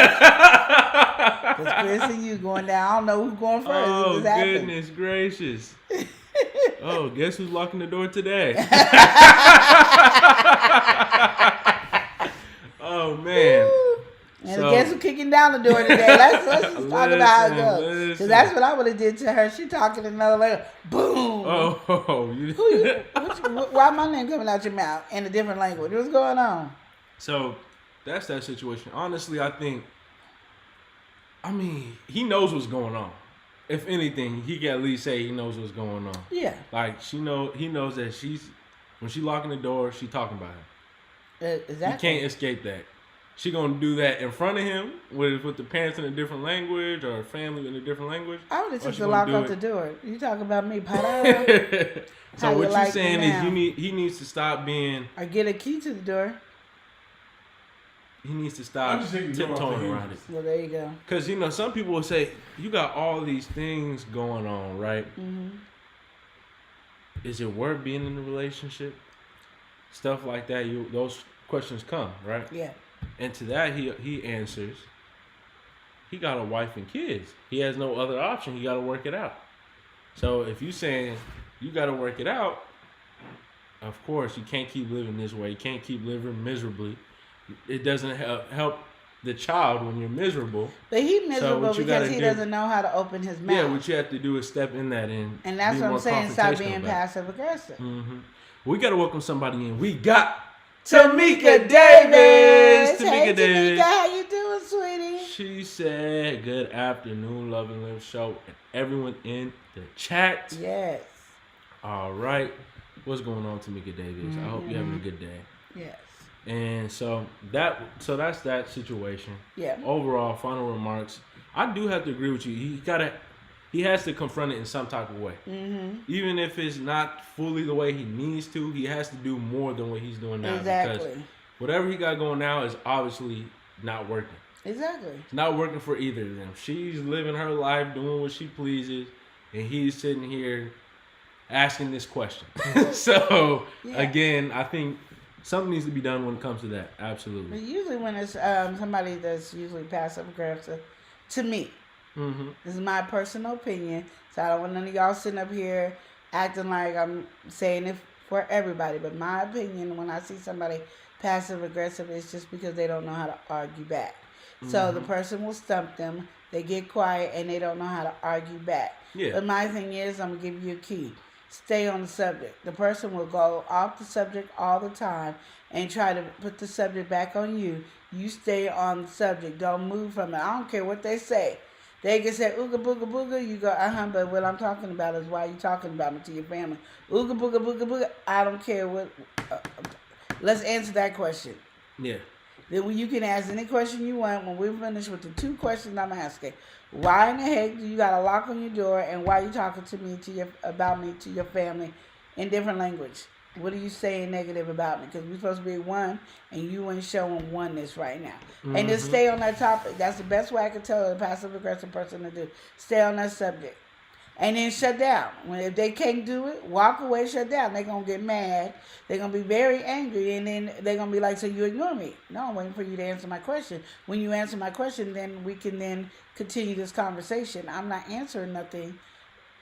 Chris and you going down. I don't know who's going first. Oh, goodness gracious. Oh, guess who's locking the door today? Oh, man. And guess who's kicking down the door today? Let's just talk about how it goes. Because that's what I would have did to her. She talking another language. Boom. Why my name coming out your mouth in a different language? What's going on? So that's that situation. Honestly, he knows what's going on. If anything, he can at least say he knows what's going on. Yeah. Like he knows that when she locking the door, she talking about him. Exactly. He can't escape that. She gonna do that in front of him with the parents in a different language or family in a different language. I would have took the lock off the door. You talking about me, So what you're saying is he needs to stop being or get a key to the door. He needs to stop tiptoeing around it. Well, there you go. Because some people will say you got all these things going on, right? Mm-hmm. Is it worth being in a relationship? Stuff like that. Those questions come, right? Yeah. And to that, he answers, he got a wife and kids. He has no other option. He got to work it out. So if you saying you got to work it out, of course, you can't keep living this way. You can't keep living miserably. It doesn't help the child when you're miserable. But he's miserable because he doesn't know how to open his mouth. Yeah, what you have to do is step in that and that's what I'm saying. Stop being passive aggressive. Mm-hmm. We got to welcome somebody in. We got Tamika Davis. Tamika Davis. How you doing, sweetie? She said, "Good afternoon, Love and Live Show, and everyone in the chat." Yes. All right. What's going on, Tamika Davis? Mm-hmm. I hope you're having a good day. Yes. And so that's that situation. Yeah. Overall, final remarks. I do have to agree with you. He has to confront it in some type of way. Mm-hmm. Even if it's not fully the way he needs to, he has to do more than what he's doing now. Exactly. Because whatever he got going now is obviously not working. Exactly. It's not working for either of them. She's living her life, doing what she pleases, and he's sitting here asking this question. So, again, I think something needs to be done when it comes to that. Absolutely. But usually when it's somebody that's usually passive aggressive, to me, this is my personal opinion, so I don't want none of y'all sitting up here acting like I'm saying it for everybody, but my opinion, when I see somebody passive aggressive, it's just because they don't know how to argue back. So the person will stump them, they get quiet, and they don't know how to argue back. Yeah. But my thing is, I'm going to give you a key. Stay on the subject. The person will go off the subject all the time and try to put the subject back on you. You stay on the subject. Don't move from it. I don't care what they say. They can say, ooga booga booga. You go, but what I'm talking about is why you talking about me to your family. Ooga booga booga booga. I don't care what. let's answer that question. Yeah. Then you can ask any question you want when we're finished with the 2 questions I'm asking. Why in the heck do you got a lock on your door, and why are you talking to me about me to your family in different language? What are you saying negative about me? Because we're supposed to be one, and you ain't showing oneness right now. And just stay on that topic. That's the best way I can tell a passive aggressive person to do. Stay on that subject. And then shut down. If they can't do it, walk away, shut down. They're going to get mad. They're going to be very angry. And then they're going to be like, so you ignore me. No, I'm waiting for you to answer my question. When you answer my question, then we can then continue this conversation. I'm not answering nothing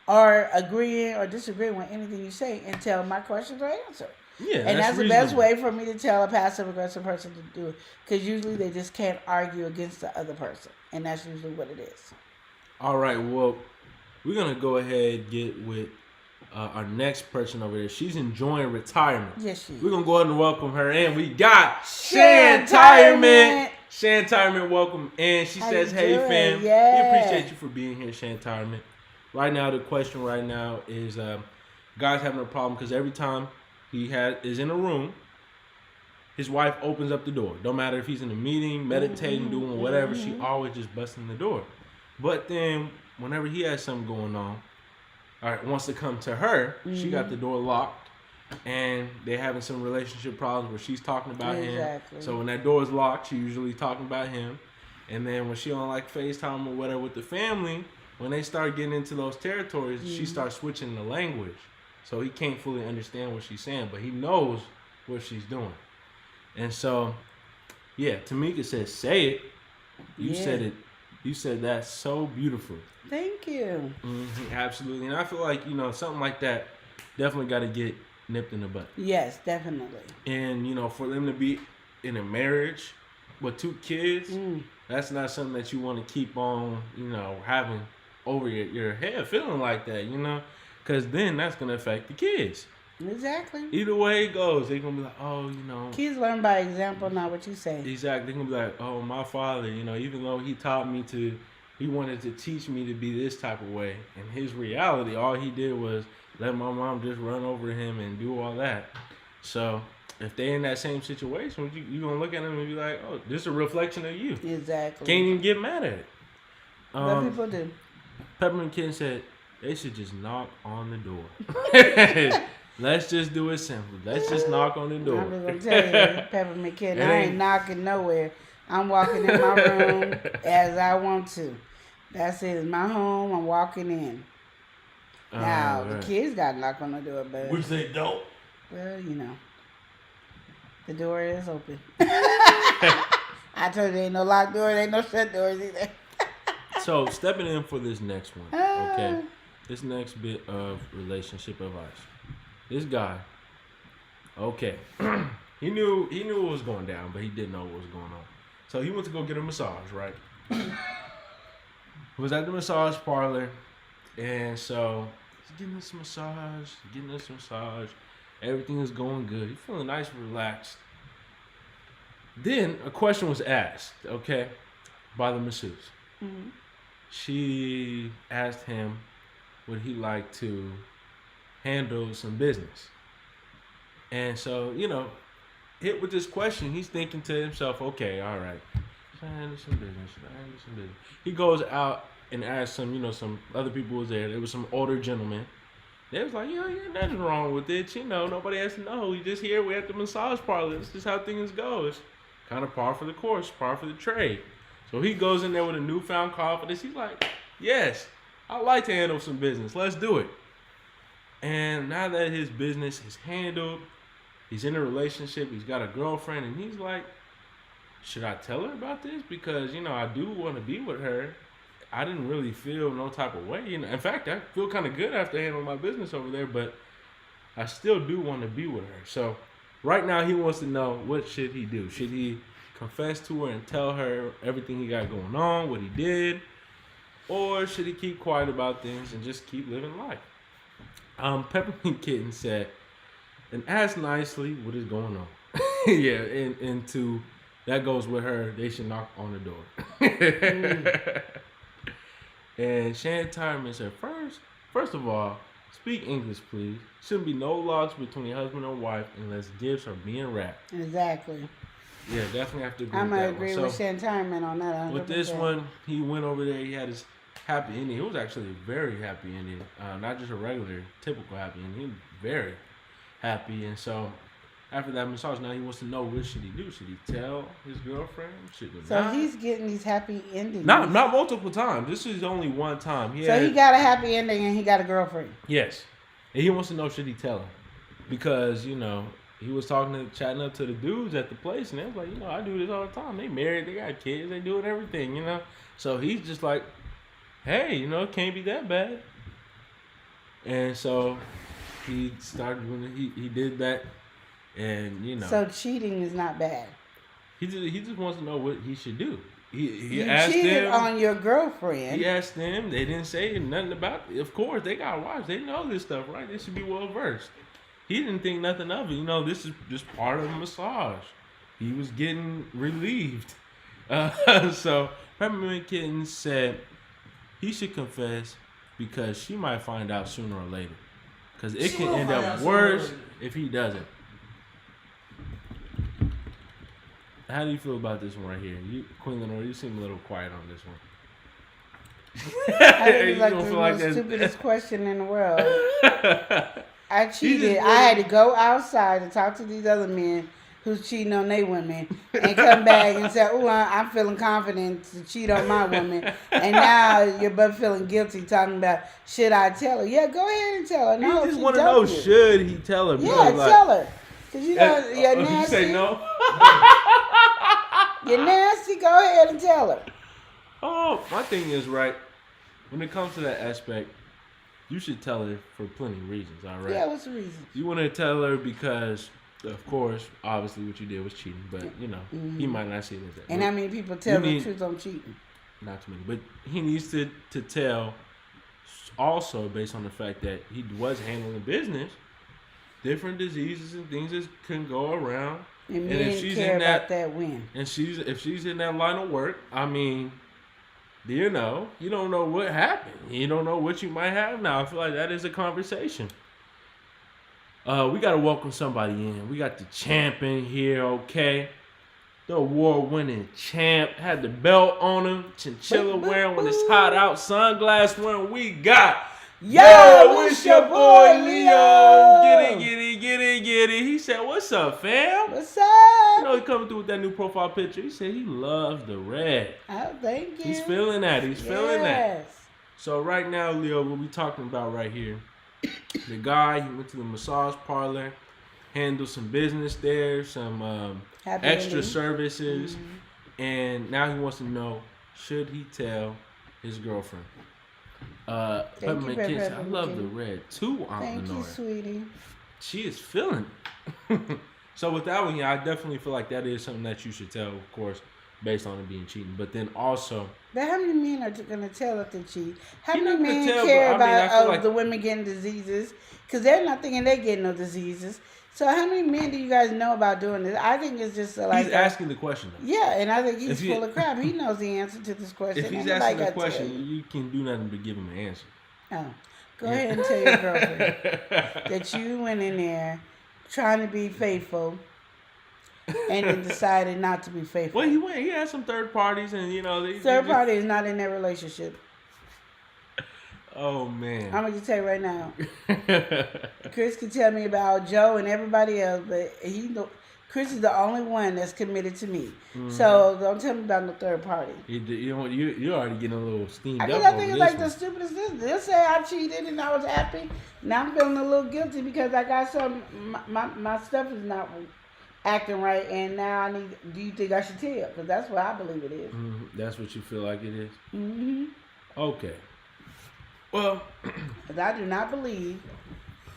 or agreeing or disagreeing with anything you say until my questions are answered. Yeah, and that's the best way for me to tell a passive aggressive person to do it. Because usually they just can't argue against the other person. And that's usually what it is. All right, well, we're going to go ahead and get with our next person over there. She's enjoying retirement. Yes, she is. We're going to go ahead and welcome her in. We got Shantirement. Shantirement, welcome in. She says, hey, fam. Yeah. We appreciate you for being here, Shantirement. Right now, the question right now is guy's having a problem because every time he is in a room, his wife opens up the door. Don't matter if he's in a meeting, meditating, doing whatever, she always just busting the door. But then whenever he has something going on, all right, wants to come to her, she got the door locked, and they're having some relationship problems where she's talking about him. So when that door is locked, she's usually talking about him. And then when she on like FaceTime or whatever with the family, when they start getting into those territories, she starts switching the language. So he can't fully understand what she's saying, but he knows what she's doing. And so, yeah, Tamika says, say it. You said it. You said that so beautiful. Thank you. Mm-hmm, absolutely. And I feel like, something like that definitely got to get nipped in the butt. Yes, definitely. And, for them to be in a marriage with 2 kids, that's not something that you want to keep on, having over your head, feeling like that, because then that's going to affect the kids. Exactly. Either way it goes, they're going to be like, oh, Kids learn by example, not what you say. Exactly. They're going to be like, oh, my father, even though he taught me he wanted to teach me to be this type of way. In his reality, all he did was let my mom just run over him and do all that. So if they in that same situation, you're going to look at them and be like, oh, this is a reflection of you. Exactly. Can't even get mad at it. But people do. Peppermint Kitten said they should just knock on the door. Let's just do it simple. Let's just knock on the door. I'm just going to tell you, Peppermint Kitten, I ain't knocking nowhere. I'm walking in my room as I want to. That's it. It's my home. I'm walking in. Now, the kids got to knock on the door, but... Which they don't. Well, the door is open. I told you, there ain't no locked door. There ain't no shut doors either. So, stepping in for this next one, okay? This next bit of relationship advice. This guy, okay, he knew what was going down, but he didn't know what was going on. So he went to go get a massage, right? Was at the massage parlor, and so he's getting this massage. Everything is going good. He's feeling nice and relaxed. Then a question was asked, okay, by the masseuse. Mm-hmm. She asked him, would he like to handle some business? And so, hit with this question, he's thinking to himself, okay, all right, should I handle some business? He goes out and asks some other people was there. There was some older gentlemen. They was like, nothing wrong with it. Nobody has to know. We just here. We're at the massage parlor. This is how things go. It's kind of par for the course, par for the trade. So he goes in there with a newfound confidence. He's like, yes, I'd like to handle some business. Let's do it. And now that his business is handled, he's in a relationship, he's got a girlfriend, and he's like, should I tell her about this? Because, I do want to be with her. I didn't really feel no type of way. In fact, I feel kind of good after handling my business over there, but I still do want to be with her. So right now he wants to know, what should he do? Should he confess to her and tell her everything he got going on, what he did? Or should he keep quiet about things and just keep living life? Peppermint Kitten said, and ask nicely what is going on. Yeah, and to that goes with her, they should knock on the door. And Shantirement said, first of all, Speak English, please. Shouldn't be no logs between husband and wife unless gifts are being wrapped. Exactly. Yeah, definitely have to agree I'm with gonna that agree one. with Shantarman on that. 100%. With this one, he went over there. He had his happy ending. It was actually a very happy ending, not just a regular, typical happy ending. He was very happy, and so after that massage, now he wants to know what should he do. Should he tell his girlfriend? Should he So not? he's getting these happy endings. Not multiple times. This is only one time. So he got a happy ending and he got a girlfriend. Yes, and he wants to know should he tell her because he was chatting up to the dudes at the place, and they was like, I do this all the time. They married, they got kids, they doing everything, So he's just like, hey, it can't be that bad. And so he started doing he did that, and So cheating is not bad. he just wants to know what he should do. He You asked cheated them on your girlfriend. He asked them. They didn't say nothing about it. Of course, they got wives. They know this stuff, right? They should be well versed. He didn't think nothing of it. This is just part of the massage. He was getting relieved. So Peppermint Kitten said he should confess because she might find out sooner or later. Because it can end up worse if he doesn't. How do you feel about this one right here? Queen Lenore, you seem a little quiet on this one. I think it's like the most stupidest question in the world. I cheated. I had to go outside and talk to these other men who's cheating on their women and come back and say, oh, I'm feeling confident to cheat on my woman. And now you're both feeling guilty talking about, should I tell her? Yeah, go ahead and tell her. No, he just want to know, should he tell her? Yeah, tell her. Because you're nasty. You say no? You're nasty. Go ahead and tell her. Oh, my thing is, right, when it comes to that aspect, you should tell her for plenty of reasons, all right? Yeah, what's the reason? You want to tell her because, of course, obviously what you did was cheating, but, he might not see it as that. And how many people tell the truth on cheating? Not too many. But he needs to tell also based on the fact that he was handling business, different diseases and things that can go around. And if she's care about that win. And if she's in that line of work, I mean, you don't know what happened. You don't know what you might have now. I feel like that is a conversation. We got to welcome somebody in. We got the champ in here, okay? The award-winning champ. Had the belt on him. Chinchilla wearing when it's hot out. Sunglass wearing. We got... Yo, it's your boy Leo. Get it. He said, what's up, fam? What's up? He coming through with that new profile picture. He said he loves the red. Oh, thank you. He's feeling that. Feeling that. So right now, Leo, what we talking about right here, the guy, he went to the massage parlor, handled some business there, some extra services, and now he wants to know, should he tell his girlfriend? Peppermint Kiss, I love the red too, Aunt Thank Lenore. you, sweetie. She is feeling it. So with that one, I definitely feel like that is something that you should tell, of course, based on it being cheating. But then also... But how many men are going to tell if they cheat? How many men care about the women getting diseases? Because they're not thinking they're getting no diseases. So how many men do you guys know about doing this? I think it's just like... He's asking the question, though. Yeah, and I think he's full of crap. He knows the answer to this question. If he's asking the question, you can do nothing but give him an answer. Oh, go ahead and tell your girlfriend that you went in there trying to be faithful and then decided not to be faithful. Well, he had some third parties, and third party is not in their relationship. Oh man! I'm gonna tell you right now. Chris can tell me about Joe and everybody else, but Chris is the only one that's committed to me. Mm-hmm. So don't tell me about no third party. You're already getting a little steamed up. I think it's like the stupidest thing. They'll say I cheated and I was happy. Now I'm feeling a little guilty because I got my stuff is not acting right, and now do you think I should tell? Because that's what I believe it is. Mm-hmm. That's what you feel like it is? Mm-hmm. Okay. Well, because I do not believe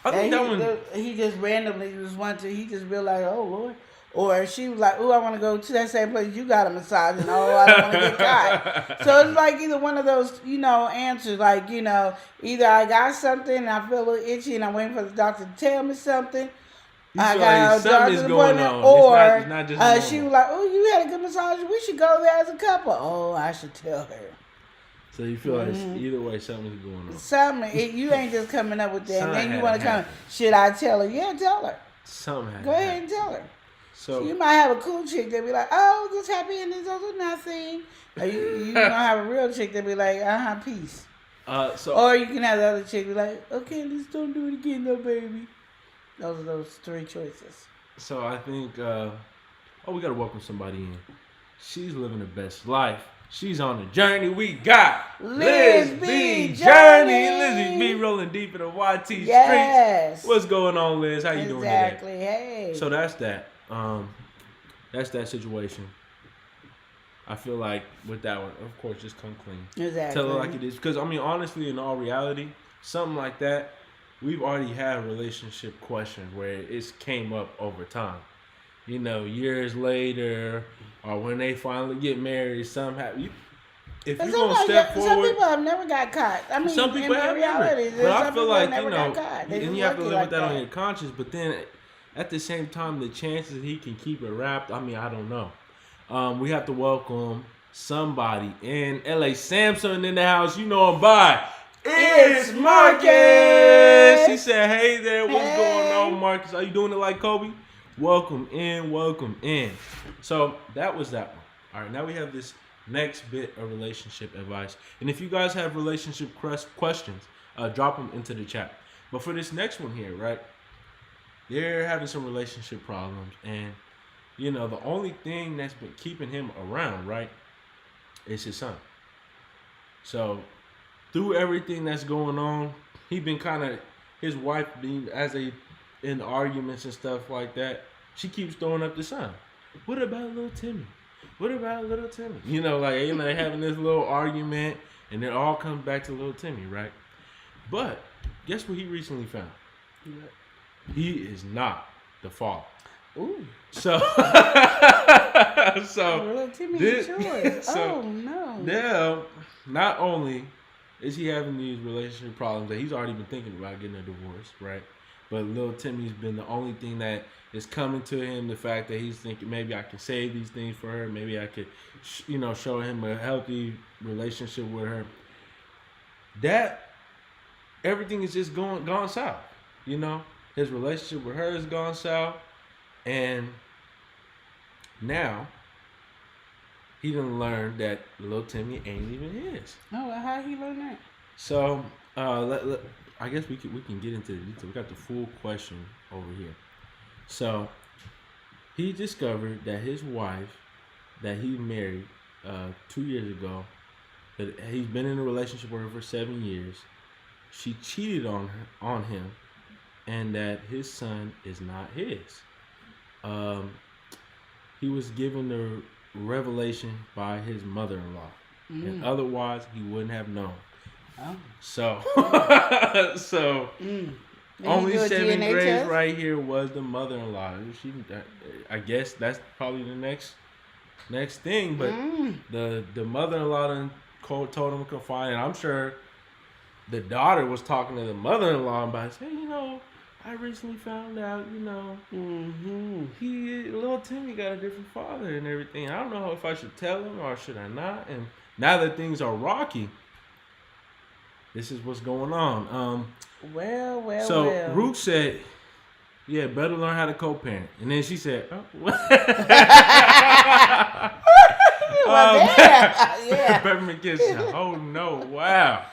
I think that one... he just randomly just wanted to, he just realized, oh Lord. Or she was like, oh, I want to go to that same place you got a massage, and oh, I don't want to get caught. So it's like either one of those, answers, like, either I got something and I feel a little itchy and I'm waiting for the doctor to tell me something. I got a doctor's appointment, or it's not just she was like, oh, you had a good massage, we should go there as a couple. Oh, I should tell her. So you feel like either way something's going on. You ain't just coming up with that. And then you want to come, happen. should I tell her? Yeah, tell her. Something had Go to ahead happen. and tell her. So You might have a cool chick that be like, oh, just happy endings over nothing. Or you might have a real chick that be like, peace. Or you can have the other chick be like, okay, let's don't do it again, though, baby. Those are those three choices. So I think, we gotta welcome somebody in. She's living the best life. She's on the journey. We got Liz B. Journey. Lizzie B rolling deep in the YT streets. What's going on, Liz? How you doing today? Exactly. Hey. So that's that. That's that situation. I feel like with that one, of course, just come clean. Exactly. Tell her like it is. Because, I mean, honestly, in all reality, something like that, we've already had relationship questions where it's came up over time. You know, years later, or when they finally get married, something happens. If you're going to step forward. Some people have never got caught. I mean, some people have reality, never. But I feel like, you know, and you have to live with that on your conscience. But then, at the same time, the chances he can keep it wrapped, I mean, I don't know. We have to welcome somebody in LA. Samson in the house. You know him by. It's Marcus. He said, hey there. What's going on, Marcus? Are you doing it like Kobe? Welcome in, welcome in. So that was that one. All right, now we have this next bit of relationship advice. And if you guys have relationship questions, drop them into the chat. But for this next one here, right, they're having some relationship problems. And, you know, the only thing that's been keeping him around, right, is his son. So through everything that's going on, he been kind of, his wife being in arguments and stuff like that, she keeps throwing up the son. What about little Timmy? What about little Timmy? You know, like, you know, they having this little argument, and it all comes back to little Timmy, right? But guess what he recently found? He is not the father. Ooh. So Little Timmy is yours. So oh no. now, not only is he having these relationship problems that he's already been thinking about getting a divorce, right? But little Timmy's been the only thing that is coming to him. The fact that he's thinking maybe I can save these things for her. Maybe I could, show him a healthy relationship with her. That everything is just gone south. You know, his relationship with her has gone south, and now he done learned that little Timmy ain't even his. Oh, well, how he learn that? So I guess we can get into the detail. We got the full question over here. So he discovered that his wife that he married 2 years ago, that he's been in a relationship with her for 7 years. She cheated on him, and that his son is not his. He was given the revelation by his mother-in-law, and otherwise he wouldn't have known. Oh. So only 7 grades right here was the mother-in-law. I guess that's probably the next thing. But the mother-in-law done told him to confide, and I'm sure the daughter was talking to the mother-in-law about, hey, I recently found out, little Timmy got a different father and everything. I don't know if I should tell him or should I not. And now that things are rocky, this is what's going on. So Rook said, yeah, better learn how to co-parent. And then she said, oh, what? Yeah. Peppermint Kiss. Oh, no. Wow.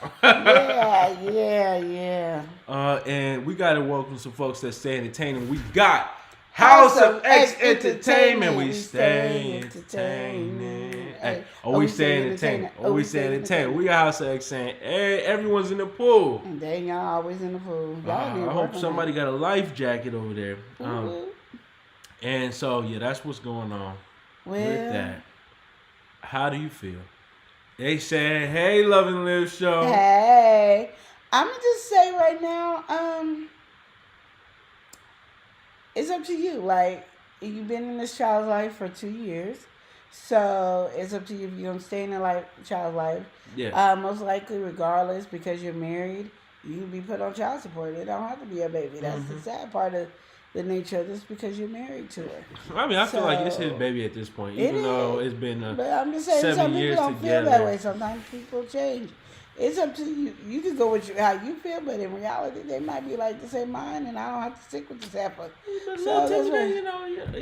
Yeah. And we got to welcome some folks that stay entertaining. We got House of X Entertainment. We stay entertaining. Hey, we stay entertaining. We stay entertaining. We got House of X saying, hey, everyone's in the pool. They y'all always in the pool. I hope somebody got a life jacket over there. And so, yeah, that's what's going on with that. How do you feel? They said, hey, Love and Live show. Hey. I'm going to just say right now, it's up to you. Like, you've been in this child's life for 2 years. So it's up to you if you're going to stay in the child's life. Yeah. Most likely, regardless, because you're married, you'll be put on child support. It don't have to be a baby. That's the sad part of the nature of this because you're married to her. I mean, I feel like it's So, his baby at this point, It even though is. it's been But I'm just saying, 7 some people years don't together. feel that way. Sometimes people change. It's up to you. You can go with how you feel, but in reality, they might be like, this ain't mine, and I don't have to stick with this heifer. But So little that's Timmy, what.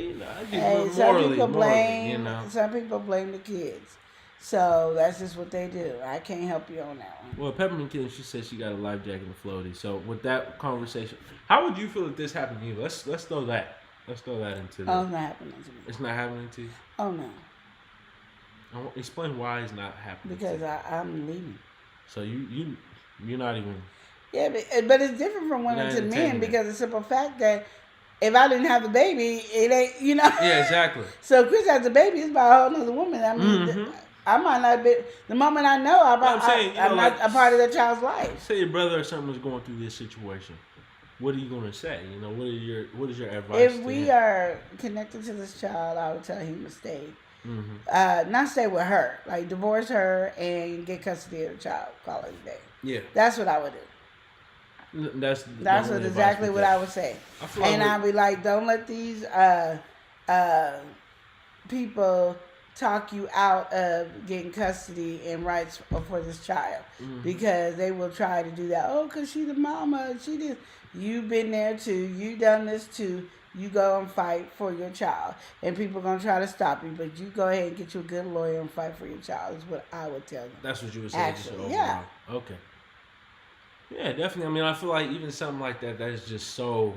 you know, I just Hey, morally, you know. some people blame the kids. So that's just what they do. I can't help you on that one. Well, Peppermint Kitten, she said she got a life jacket and a floaty. So with that conversation, how would you feel if this happened to you? Let's throw that. Let's throw that into Oh, the. it's not happening to me. It's not happening to you. Oh no, Explain why it's not happening. because to you. I'm leaving. So you're not even. Yeah, but it's different from women Not to men entertaining it. because the simple fact that if I didn't have the baby, it ain't, you know. Yeah, exactly. So if Chris has the baby, it's by a whole other woman. I mean, Mhm. I might not be. The moment I know, I'm saying, you know, not like, a part of that child's life. Say your brother or something is going through this situation. What are you gonna say? You know, what is your advice? If to we him? are connected to this child, I would tell him to stay. Mm-hmm. Not stay with her, like divorce her and get custody of the child. Call it a day. Yeah, That's what I would do. that's Exactly what I would say. I feel like And I'd be like, don't let these people talk you out of getting custody and rights for this child because they will try to do that. Oh, because she's the mama. She did. You've been there too. You done this too. You go and fight for your child. And people are going to try to stop you, but you go ahead and get you a good lawyer and fight for your child is what I would tell them. That's what you would say. Actually, yeah. Okay. Yeah, definitely. I mean, I feel like even something like that is just so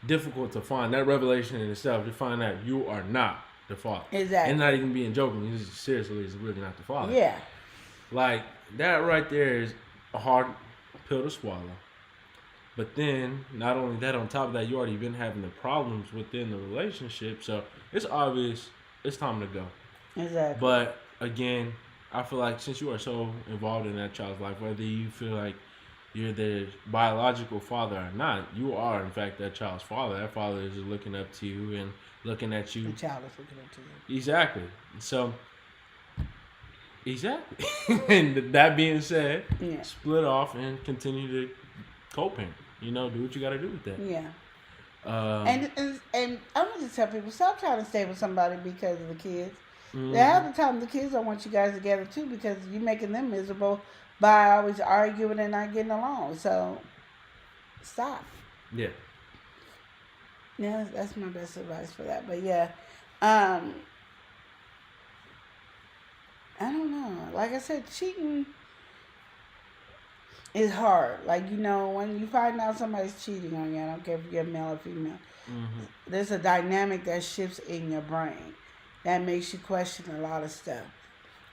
difficult to find. That revelation in itself, to find out you are not the father. Exactly. And not even being joking. You just seriously is really not the father. Yeah. Like, that right there is a hard pill to swallow. But then, not only that, on top of that, you already been having the problems within the relationship. So, it's obvious it's time to go. Exactly. But, again, I feel like since you are so involved in that child's life, whether you feel like you're the biological father or not, you are, in fact, that child's father. That father is looking up to you and looking at you. The child is looking up to you. Exactly. So, exactly. And that being said, Yeah. split off and continue to co-parent. You know, do what you got to do with that. Yeah. Um, And I want to tell people, stop trying to stay with somebody because of the kids. mhm. Half the time, the kids don't want you guys together too because you're making them miserable by always arguing and not getting along. So, stop. Yeah. Yeah, that's my best advice for that. But yeah, I don't know. Like I said, cheating is hard. Like, you know, when you find out somebody's cheating on you, I don't care if you're male or female, there's a dynamic that shifts in your brain that makes you question a lot of stuff.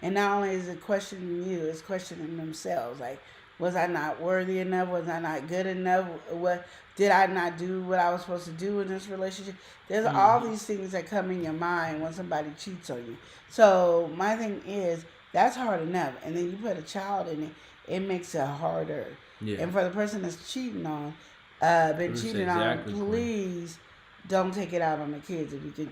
And not only is it questioning you, it's questioning themselves. Like, was I not worthy enough? Was I not good enough? What did I not do what I was supposed to do in this relationship? There's all these things that come in your mind when somebody cheats on you. So my thing is, that's hard enough. And then you put a child in it, it makes it harder. Yeah. And for the person that's cheating on, been That's cheating exactly on, please don't take it out on the kids if you can.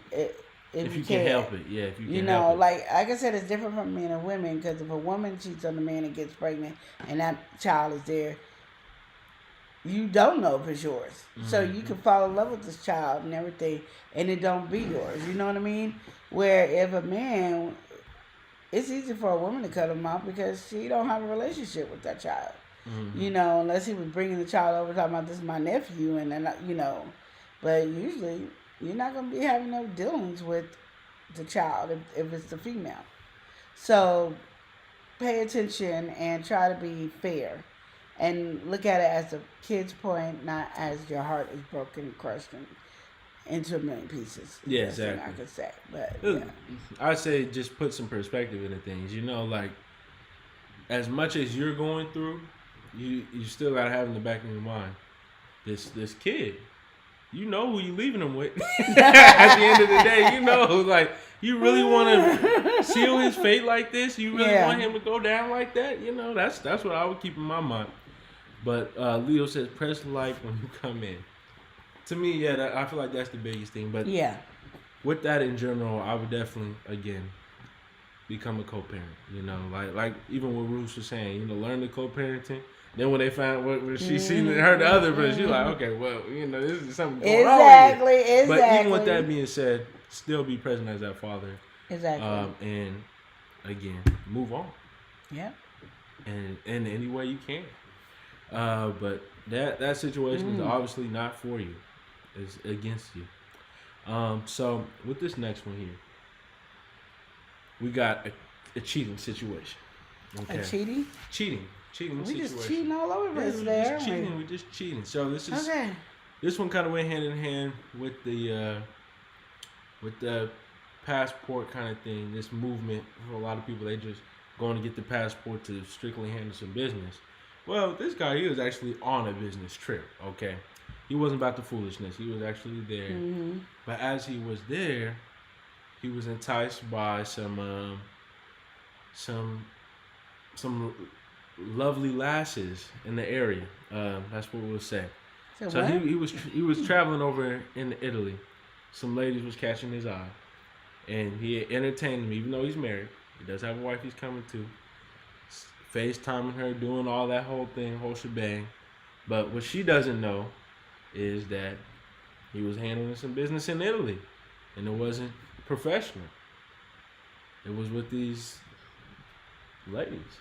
If you can help it, yeah. If you can You know, help it. like I said, it's different from men and women because if a woman cheats on the man and gets pregnant and that child is there, you don't know if it's yours. So you can fall in love with this child and everything and it don't be yours. You know what I mean? Where if a man, it's easy for a woman to cut him off because she don't have a relationship with that child. You know, unless he was bringing the child over talking about this is my nephew and then, you know. But usually you're not going to be having no dealings with the child if it's the female. So pay attention and try to be fair and look at it as a kid's point, not as your heart is broken and crushed into a million pieces. Yeah, That's what exactly. I could say. But Look, yeah. I'd say just put some perspective into things. You know, like, as much as you're going through, you still got to have in the back of your mind, this kid, you know who you leaving him with. At the end of the day, you know, like, you really want to seal his fate like this? You really want him to go down like that? You know, that's what I would keep in my mind. But Leo says, press like when you come in. To me, yeah, I feel like that's the biggest thing. But Yeah. with that in general, I would definitely, again, become a co-parent. You know, like even what Bruce was saying, you know, learn the co-parenting. Then when they found when she seen her the other person, she's like, okay, well, this is something going on Exactly. here. But even with that being said, still be present as that father. Exactly. And again, move on. Yeah. And in any way you can. But that situation is obviously not for you. It's against you. So with this next one here, we got a cheating situation. Okay. A cheating? Cheating We situation. just cheating all over the place there. We just cheating. So this is Okay. this one kind of went hand in hand with the passport kind of thing. This movement for a lot of people, they just going to get the passport to strictly handle some business. Well, this guy, he was actually on a business trip. Okay, he wasn't about the foolishness. He was actually there. Mm-hmm. But as he was there, he was enticed by some lovely lasses in the area. That's what we'll say. So he was traveling over in Italy. Some ladies was catching his eye, and he entertained them. Even though he's married, he does have a wife he's coming to. FaceTiming her, doing all that whole shebang. But what she doesn't know is that he was handling some business in Italy, and it wasn't professional. It was with these ladies.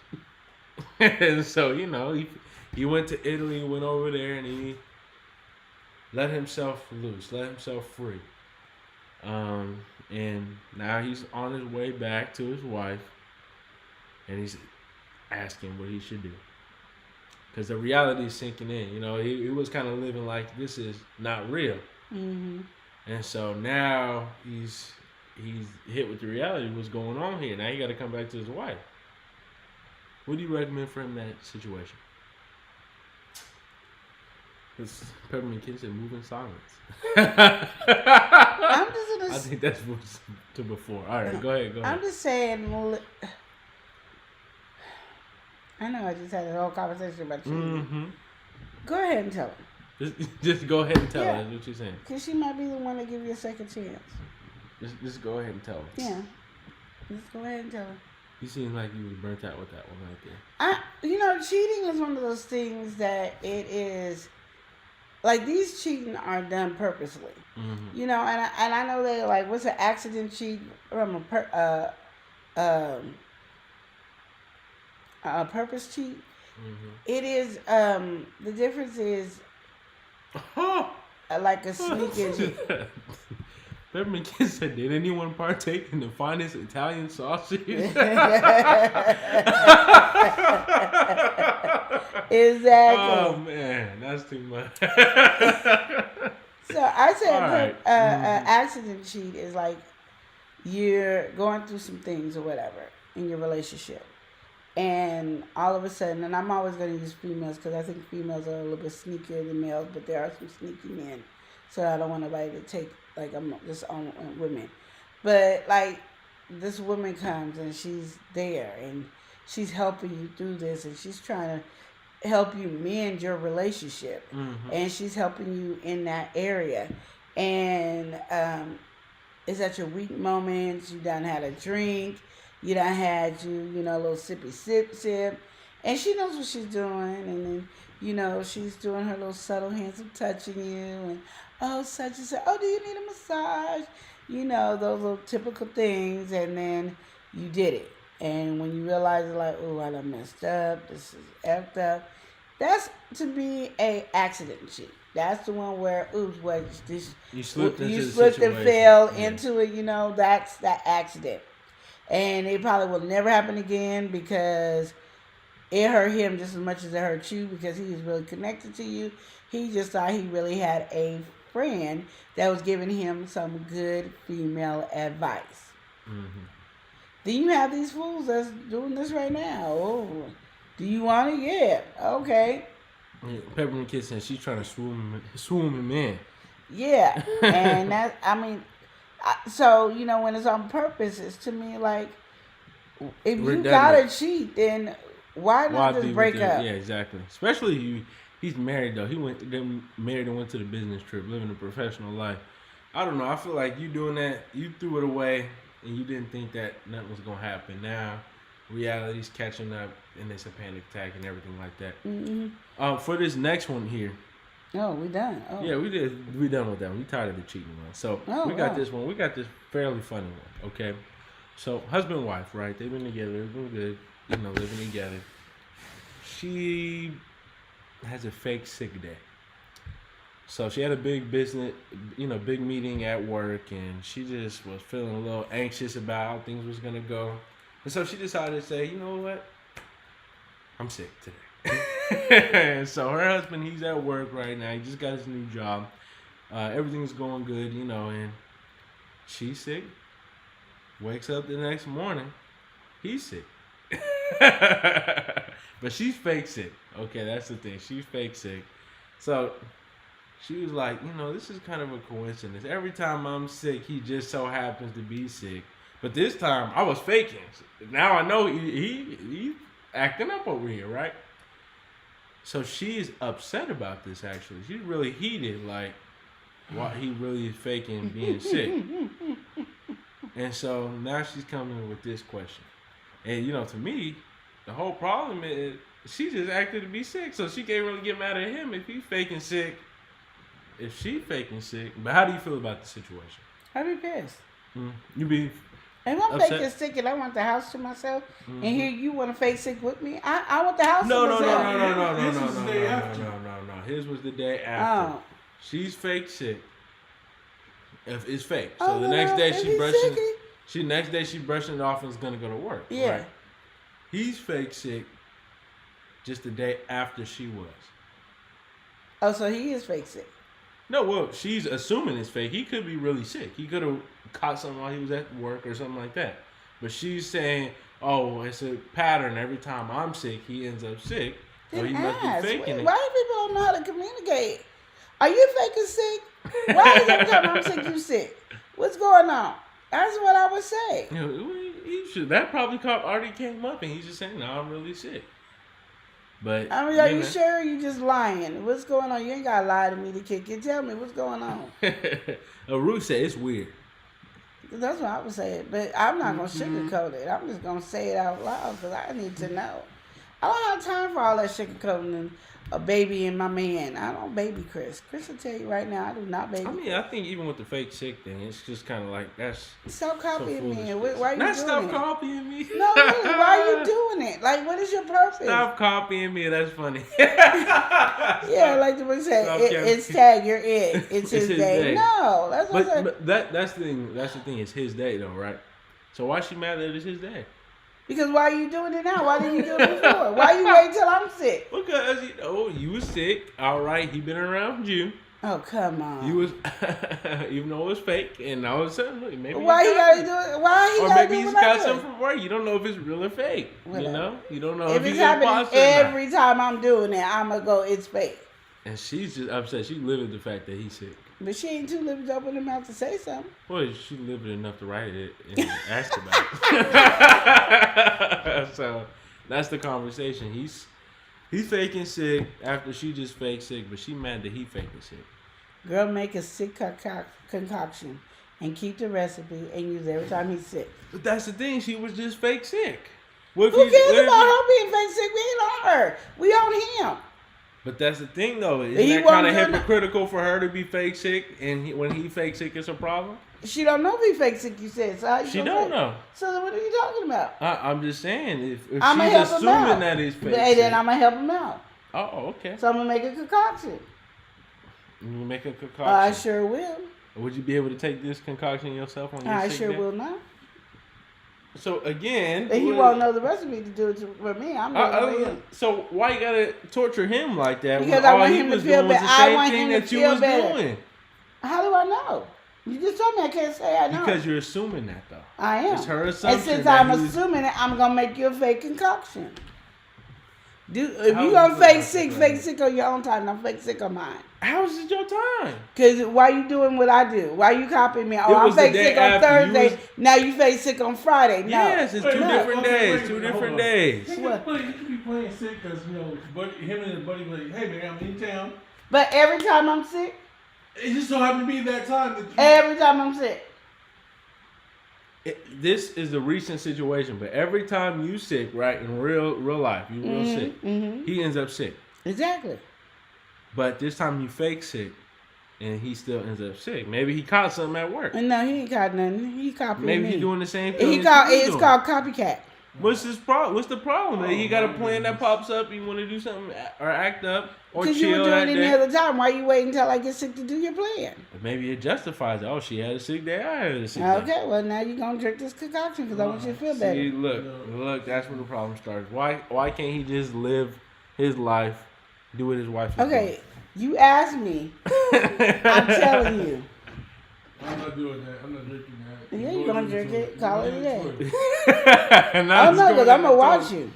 And so, he went to Italy, went over there, and he let himself loose, let himself free. And now he's on his way back to his wife, and he's asking what he should do. Because the reality is sinking in. He was kind of living like this is not real. Mm-hmm. And so now he's hit with the reality of what's going on here. Now he got to come back to his wife. What do you recommend for him in that situation? Because Peppermint Kid said move in silence. I think that's what's to before. All right, go ahead. I'm just saying, I know I just had a whole conversation about you. Mm-hmm. Go ahead and tell her. Just go ahead and tell her. That's what you're saying. Because she might be the one to give you a second chance. Just go ahead and tell her. Yeah. Just go ahead and tell her. You seem like you was burnt out with that one right there. Cheating is one of those things that it is, like, these cheating are done purposely. Mm-hmm. And I know they're like, what's an accident cheat from a purpose cheat? Mm-hmm. It is, the difference is like a sneaking. Peppermint Kid said, did anyone partake in the finest Italian sausage? Exactly. Oh, man, that's too much. So I said Right. Accident cheat is like you're going through some things or whatever in your relationship. And all of a sudden, and I'm always going to use females because I think females are a little bit sneakier than males, but there are some sneaky men. So I don't want nobody to take, like, I'm just on women. But, like, this woman comes and she's there and she's helping you through this and she's trying to help you mend your relationship. Mm-hmm. And she's helping you in that area. And it's at your weak moments. You done had a drink. You done had a little sippy sip. And she knows what she's doing. And then, she's doing her little subtle hands of touching you. And, such and such. Oh, do you need a massage? Those little typical things. And then you did it. And when you realize, like, oh, I done messed up. This is effed up. That's, to me, a accident cheat. That's the one where, oops, you slipped and fell into it. That's that accident. And it probably will never happen again because it hurt him just as much as it hurt you because he was really connected to you. He just thought he really had a friend that was giving him some good female advice. Mm-hmm. Then you have these fools that's doing this right now. Oh, do you want it? Yeah. Okay. Yeah, Peppermint Kid said she's trying to swoon him in. Yeah. And so, when it's on purpose, it's to me like, if you gotta cheat, then why not just break up? Yeah, exactly. Especially he's married though. He went to the business trip, living a professional life. I don't know. I feel like you doing that, you threw it away and you didn't think that nothing was gonna happen. Now reality's catching up, and it's a panic attack and everything like that. Mm-hmm. For this next one here. Oh, we done. Oh. Yeah, we done with that one. We tired of the cheating one. So we got this one. We got this fairly funny one. Okay. So husband and wife, right? They've been together. They've been good. You know, living together. She has a fake sick day. So she had a big business, big meeting at work, and she just was feeling a little anxious about how things was gonna go. And so she decided to say, you know what? I'm sick today. So her husband, he's at work right now. He just got his new job. Everything's going good, and she's sick. Wakes up the next morning. He's sick. But she's fake sick. Okay, that's the thing. She's fake sick. So she was like, this is kind of a coincidence. Every time I'm sick, he just so happens to be sick. But this time, I was faking. Now I know he acting up over here, right? So she's upset about this, actually. She's really heated, like, why he really is faking being sick. And so now she's coming with this question. And, to me, the whole problem is she just acted to be sick. So she can't really get mad at him if he's faking sick. If she faking sick. But how do you feel about the situation? I'd be pissed. You be If I'm upset? faking sick and I want the house to myself, and here you want to fake sick with me, I want the house to myself. No. His was the day after. Oh. She's fake sick. If it's fake. So the next day she brushing it off and is gonna go to work. Yeah. Right? He's fake sick just the day after she was. Oh, so he is fake sick. No, well, she's assuming it's fake. He could be really sick. He could have caught something while he was at work or something like that. But she's saying, oh, it's a pattern. Every time I'm sick, he ends up sick. So he must be faking it. Why do people don't know how to communicate? Are you faking sick? Why is every time I'm sick, you sick? What's going on? That's what I would say. He should. That probably already came up, and he's just saying, no, I'm really sick. But I mean, are you sure you just lying? What's going on? You ain't gotta lie to me to kick it. Tell me what's going on. Ruth said it's weird. That's what I would say. But I'm not gonna sugarcoat it. I'm just gonna say it out loud because I need to know. I don't have time for all that sugarcoating and a baby and my man. I don't baby Chris. Chris will tell you right now, I do not baby. I mean, I think even with the fake sick thing, it's just kind of like that's. Stop copying so me. Why are you doing stop it? copying me. No, really. Why are you doing it? Like, what is your purpose? Stop copying me. That's funny. Yeah, like the one said, it's tag. You're it. It's his day. No, that's what I'm saying. But that's the thing. That's the thing. It's his day, though, right? So why is she mad that it's his day? Because why are you doing it now? Why didn't you do it before? Why you wait till I'm sick? Because you was sick. All right, he been around you. Oh, come on. You was even though it was fake, and all of a sudden, look, maybe why he gotta do it? Why he or gotta maybe do he's what I got do? something from work. You don't know if it's real or fake. Whatever. You don't know if he's it's happening imposter every time I'm doing it, I'ma go. It's fake. And she's just upset. She living the fact that he's sick. But she ain't too lips open her mouth to say something. Well, she living enough to write it and ask about it. So that's the conversation. He's faking sick after she just fake sick, but she mad that he faking sick. Girl, make a sick concoction and keep the recipe and use it every time he's sick. But that's the thing. She was just fake sick. Who cares about her being fake sick? We ain't on her. We on him. But that's the thing, though. Isn't that kind of hypocritical for her to be fake sick, and when he fake sick, it's a problem? She don't know if he fake sick, you said. So how you she gonna don't say? know. So then what are you talking about? I'm just saying, if she's assuming that it's fake sick. Then I'm going to help him out. Oh, okay. So I'm going to make a concoction. You make a concoction? I sure will. Would you be able to take this concoction yourself on your I sick sure day? will not. So again, He won't know the recipe to do it for me. I'm doing it. So why you gotta torture him like that? Because when I want all him he to was feel doing was better. the I same want thing him to that you feel was better. doing. How do I know? You just told me I can't say I know. Because you're assuming that, though. I am. It's her assumption. And since that I'm he's- assuming it, I'm gonna make you a fake concoction. If How you is gonna it fake like sick on your own time, don't fake sick on mine. How is it your time? Cause why you doing what I do? Why you copying me? Oh, I'm was the fake day sick on after you Thursday. was- Now you fake sick on Friday. No. Yes, it's two different days. Two Hold different on. days. He could be playing sick because him and his buddy were like, hey man, I'm in town. But every time I'm sick, It just so happened to be that time that you. every time I'm sick. This is a recent situation, but every time you sick, right, in real life, you real sick, he ends up sick. Exactly. But this time you fake sick, and he still ends up sick. Maybe he caught something at work. No, he ain't caught nothing. He copying Maybe me. he doing the same thing. It's called copycat. What's his problem? What's the problem? He got a plan that pops up. You want to do something or act up or chill. Because you were doing that it day. any other time. Why you waiting until I get sick to do your plan? Maybe it justifies it. Oh, she had a sick day. I had a sick day. Okay, well now you're gonna drink this concoction because I want you to feel better. See, look. That's where the problem starts. Why can't he just live his life, do what his wife is Okay, you asked me. I'm telling you. I'm not doing that. I'm not drinking that. Yeah, you're gonna drink it. Call it a day. doing? Oh no, because I'm gonna watch you.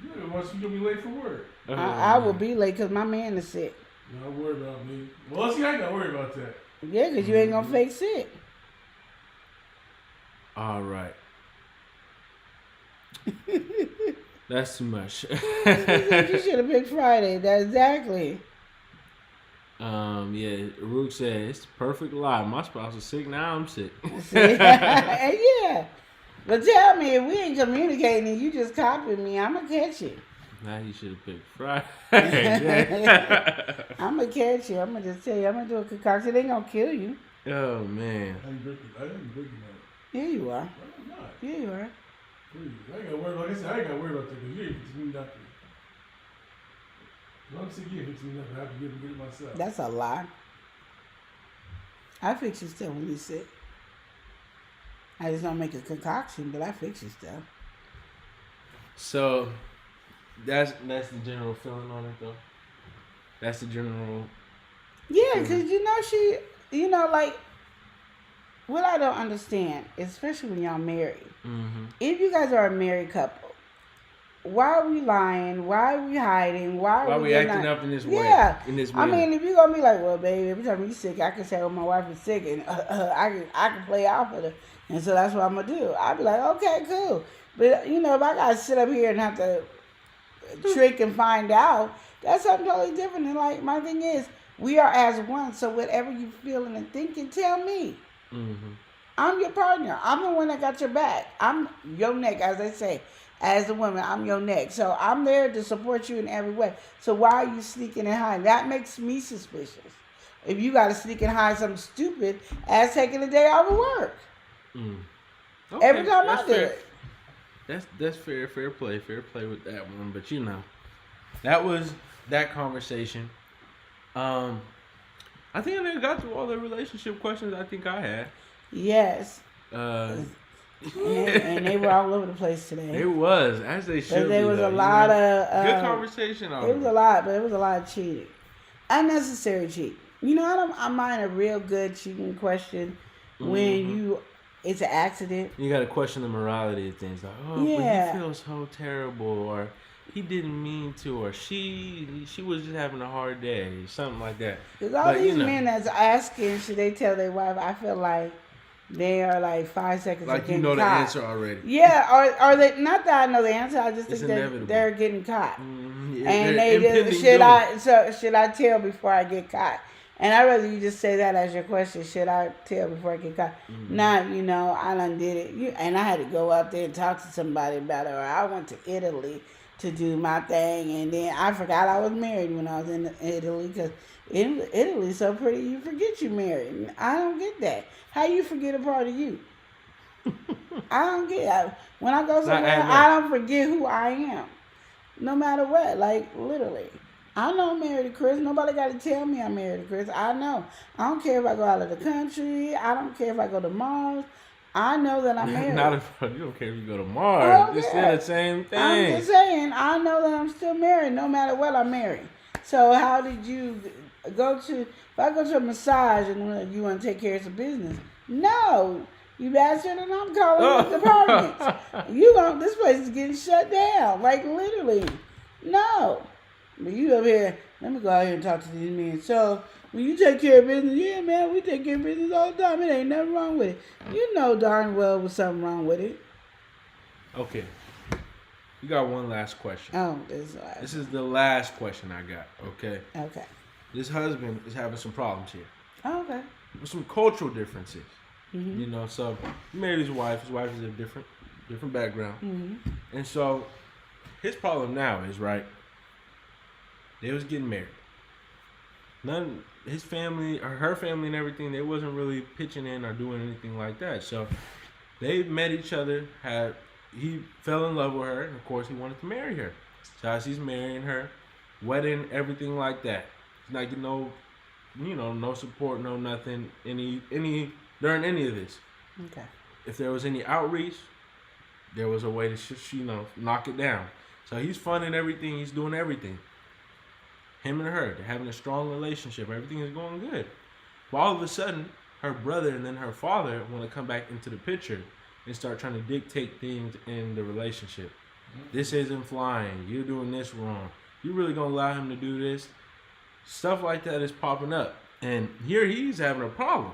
You gonna be late for work. I will be late because my man is sick. Don't worry about me. Well, see, I ain't gotta worry about that. Yeah, because you ain't gonna fake sick. All right. That's too much. You should have picked Friday. That's exactly. Yeah, Rook said it's the perfect lie. My spouse is sick, now I'm sick. Yeah. But tell me, if we ain't communicating and you just copying me, I'm going to catch you. Now he should have picked Friday. I'm going to catch you. I'm going to just tell you, I'm going to do a concoction. It ain't going to kill you. Oh, man. I ain't drinking that. Yeah, you are. I'm not. Yeah, you are. Please. I ain't gotta worry about this. I ain't gotta worry about that because you ain't fixing me nothing. If I'm sick, you ain't fixing me nothing. I have to get it myself. That's a lie. I fix your stuff when you're sick. I just don't make a concoction, but I fix your stuff. So, that's the general feeling on it, though. That's the general. Yeah, because like, what I don't understand, especially when y'all married, if you guys are a married couple, why are we lying? Why are we hiding? Why are we acting up in this way? Yeah. In this I mean, if you're going to be like, well, baby, every time you're sick, I can say, oh, my wife is sick, and I can play off of her. And so that's what I'm going to do. I'll be like, okay, cool. But, if I got to sit up here and have to trick and find out, that's something totally different. And, like, my thing is, we are as one, so whatever you feeling and thinking, tell me. I'm your partner. I'm the one that got your back. I'm your neck, as they say. As a woman, I'm your neck. So I'm there to support you in every way. So why are you sneaking and hiding? That makes me suspicious. If you got to sneak and hide something stupid as taking a day off of work. Okay, Every time I do it. That's fair play with that one. But that was that conversation. I think I never got through all the relationship questions I think I had. Yes. And they were all over the place today. It was, as they should be. There was though, a lot of... good conversation on it. Was a lot, but it was a lot of cheating. Unnecessary cheating. I mind a real good cheating question when it's an accident. You got to question the morality of things. Like, but he feels so terrible, or he didn't mean to, or she was just having a hard day, something like that. Because all these men that's asking, should they tell their wife, I feel like they are like 5 seconds like of getting the caught. answer already. Yeah, or they, not that I know the answer, I just think they're getting caught. And they just, should I tell before I get caught? And I'd rather you just say that as your question. Should I tell before I get caught? Not, I done did it. And I had to go up there and talk to somebody about it. Or I went to Italy to do my thing. And then I forgot I was married when I was in Italy. Because Italy's so pretty, you forget you're married. I don't get that. How you forget a part of you? I don't get it. When I go somewhere, I don't forget who I am. No matter what. Like, literally. I know I'm married to Chris. Nobody got to tell me I'm married to Chris. I know. I don't care if I go out of the country. I don't care if I go to Mars. I know that I'm married. You don't care if you go to Mars. It's still the same thing. I'm just saying, I know that I'm still married no matter what I'm married. So how did you go to, if I go to a massage and you want to take care of some business? No. You bastard, and I'm calling the departments. This place is getting shut down. Like, literally. No. But you up here, let me go out here and talk to these men. So, when you take care of business, yeah, man, we take care of business all the time. It ain't nothing wrong with it. You know darn well there's something wrong with it. Okay. We got one last question. Oh, this is the last. This is the last question I got, okay? Okay. This husband is having some problems here. Oh, okay. With some cultural differences. You know, so he married his wife. His wife is a different background. And so his problem now is, right, they was getting married. His family or her family and everything, they wasn't really pitching in or doing anything like that. So they met each other. He fell in love with her, and of course he wanted to marry her. So as he's marrying her, wedding, everything like that. He's not getting no support, no nothing, any during any of this. Okay. If there was any outreach, there was a way to knock it down. So he's funding everything. He's doing everything. Him and her, they're having a strong relationship. Everything is going good. But all of a sudden, her brother and then her father want to come back into the picture and start trying to dictate things in the relationship. This isn't flying. You're doing this wrong. You really gonna allow him to do this? Stuff like that is popping up. And here he's having a problem.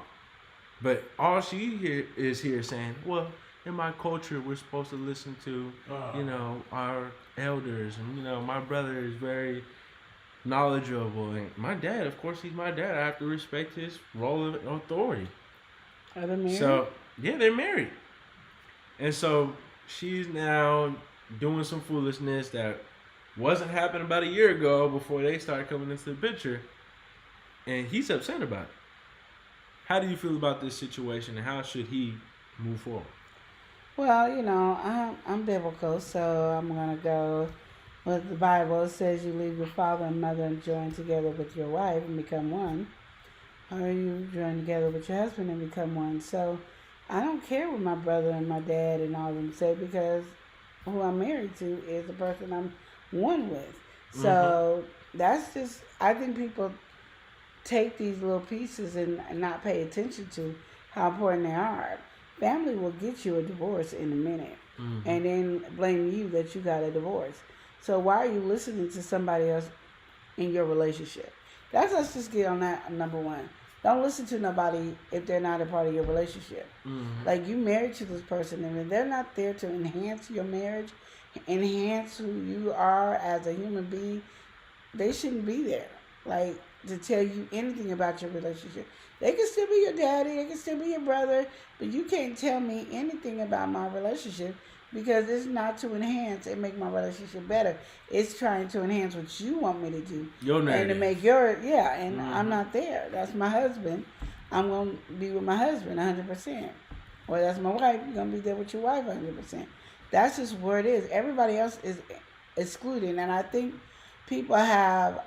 But all she is saying, well, in my culture, we're supposed to listen to, our elders. And, my brother is very knowledgeable. And my dad, of course, he's my dad. I have to respect his role of authority. Are they married? So, yeah, they're married. And so she's now doing some foolishness that wasn't happening about a year ago before they started coming into the picture. And he's upset about it. How do you feel about this situation, and how should he move forward? Well, I'm biblical, so I'm going to go with the Bible. It says you leave your father and mother and join together with your wife and become one. Or you join together with your husband and become one. So I don't care what my brother and my dad and all of them say, because who I'm married to is the person I'm one with. So that's just, I think people take these little pieces and not pay attention to how important they are. Family will get you a divorce in a minute and then blame you that you got a divorce. So why are you listening to somebody else in your relationship? Let's just get on that, number one. Don't listen to nobody if they're not a part of your relationship. Like, you married to this person, and if they're not there to enhance your marriage, enhance who you are as a human being, they shouldn't be there. Like, to tell you anything about your relationship. They can still be your daddy, they can still be your brother, but you can't tell me anything about my relationship, because it's not to enhance and make my relationship better. It's trying to enhance what you want me to do. Your narrative. And to make and I'm not there. That's my husband. I'm going to be with my husband 100%. Or that's my wife. You're going to be there with your wife 100%. That's just where it is. Everybody else is excluded. And I think people have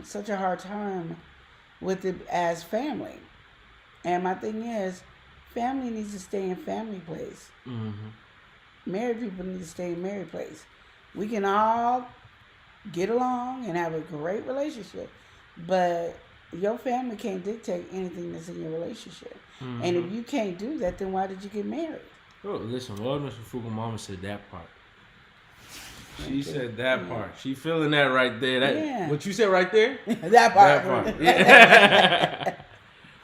such a hard time with it as family. And my thing is, family needs to stay in family place. Married people need to stay in married place. We can all get along and have a great relationship, but your family can't dictate anything that's in your relationship. And if you can't do that, then why did you get married? Oh, listen, Lord, Mr. 𝒮𝒾𝒶𝓁 said that part. She said that part. She feeling that right there. What you said right there? That part. That part. Yeah.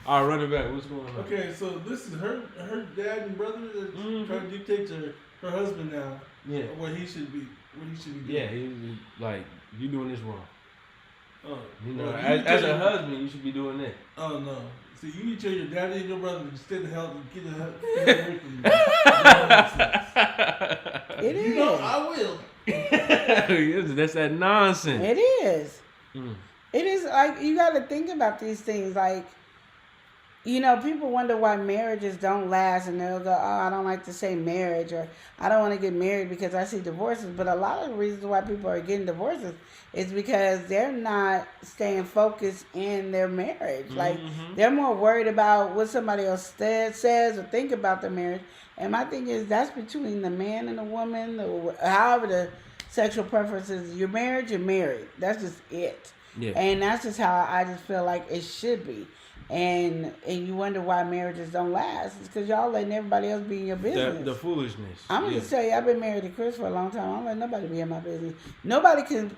All right, run it back. What's going on? Okay, so this is her dad and brother that's trying to dictate to her husband now. Yeah. What he should be doing. Yeah, he's like, you doing this wrong. Oh, as a husband, you should be doing that. Oh no! See, you need to tell your daddy and your brother to stay the hell and get the hell away from you. It is. I will. That's that nonsense. It is. It is, like, you got to think about these things. Like, people wonder why marriages don't last, and they'll go, oh, I don't like to say marriage, or I don't want to get married because I see divorces. But a lot of the reasons why people are getting divorces is because they're not staying focused in their marriage. Like, they're more worried about what somebody else says or think about their marriage. And my thing is, that's between the man and the woman, or however the sexual preferences. You're married, you're married. That's just it. Yeah. And that's just how I just feel like it should be. And you wonder why marriages don't last. It's because y'all letting everybody else be in your business. The foolishness. I'm going to tell you, I've been married to Chris for a long time. I don't let nobody be in my business. Nobody can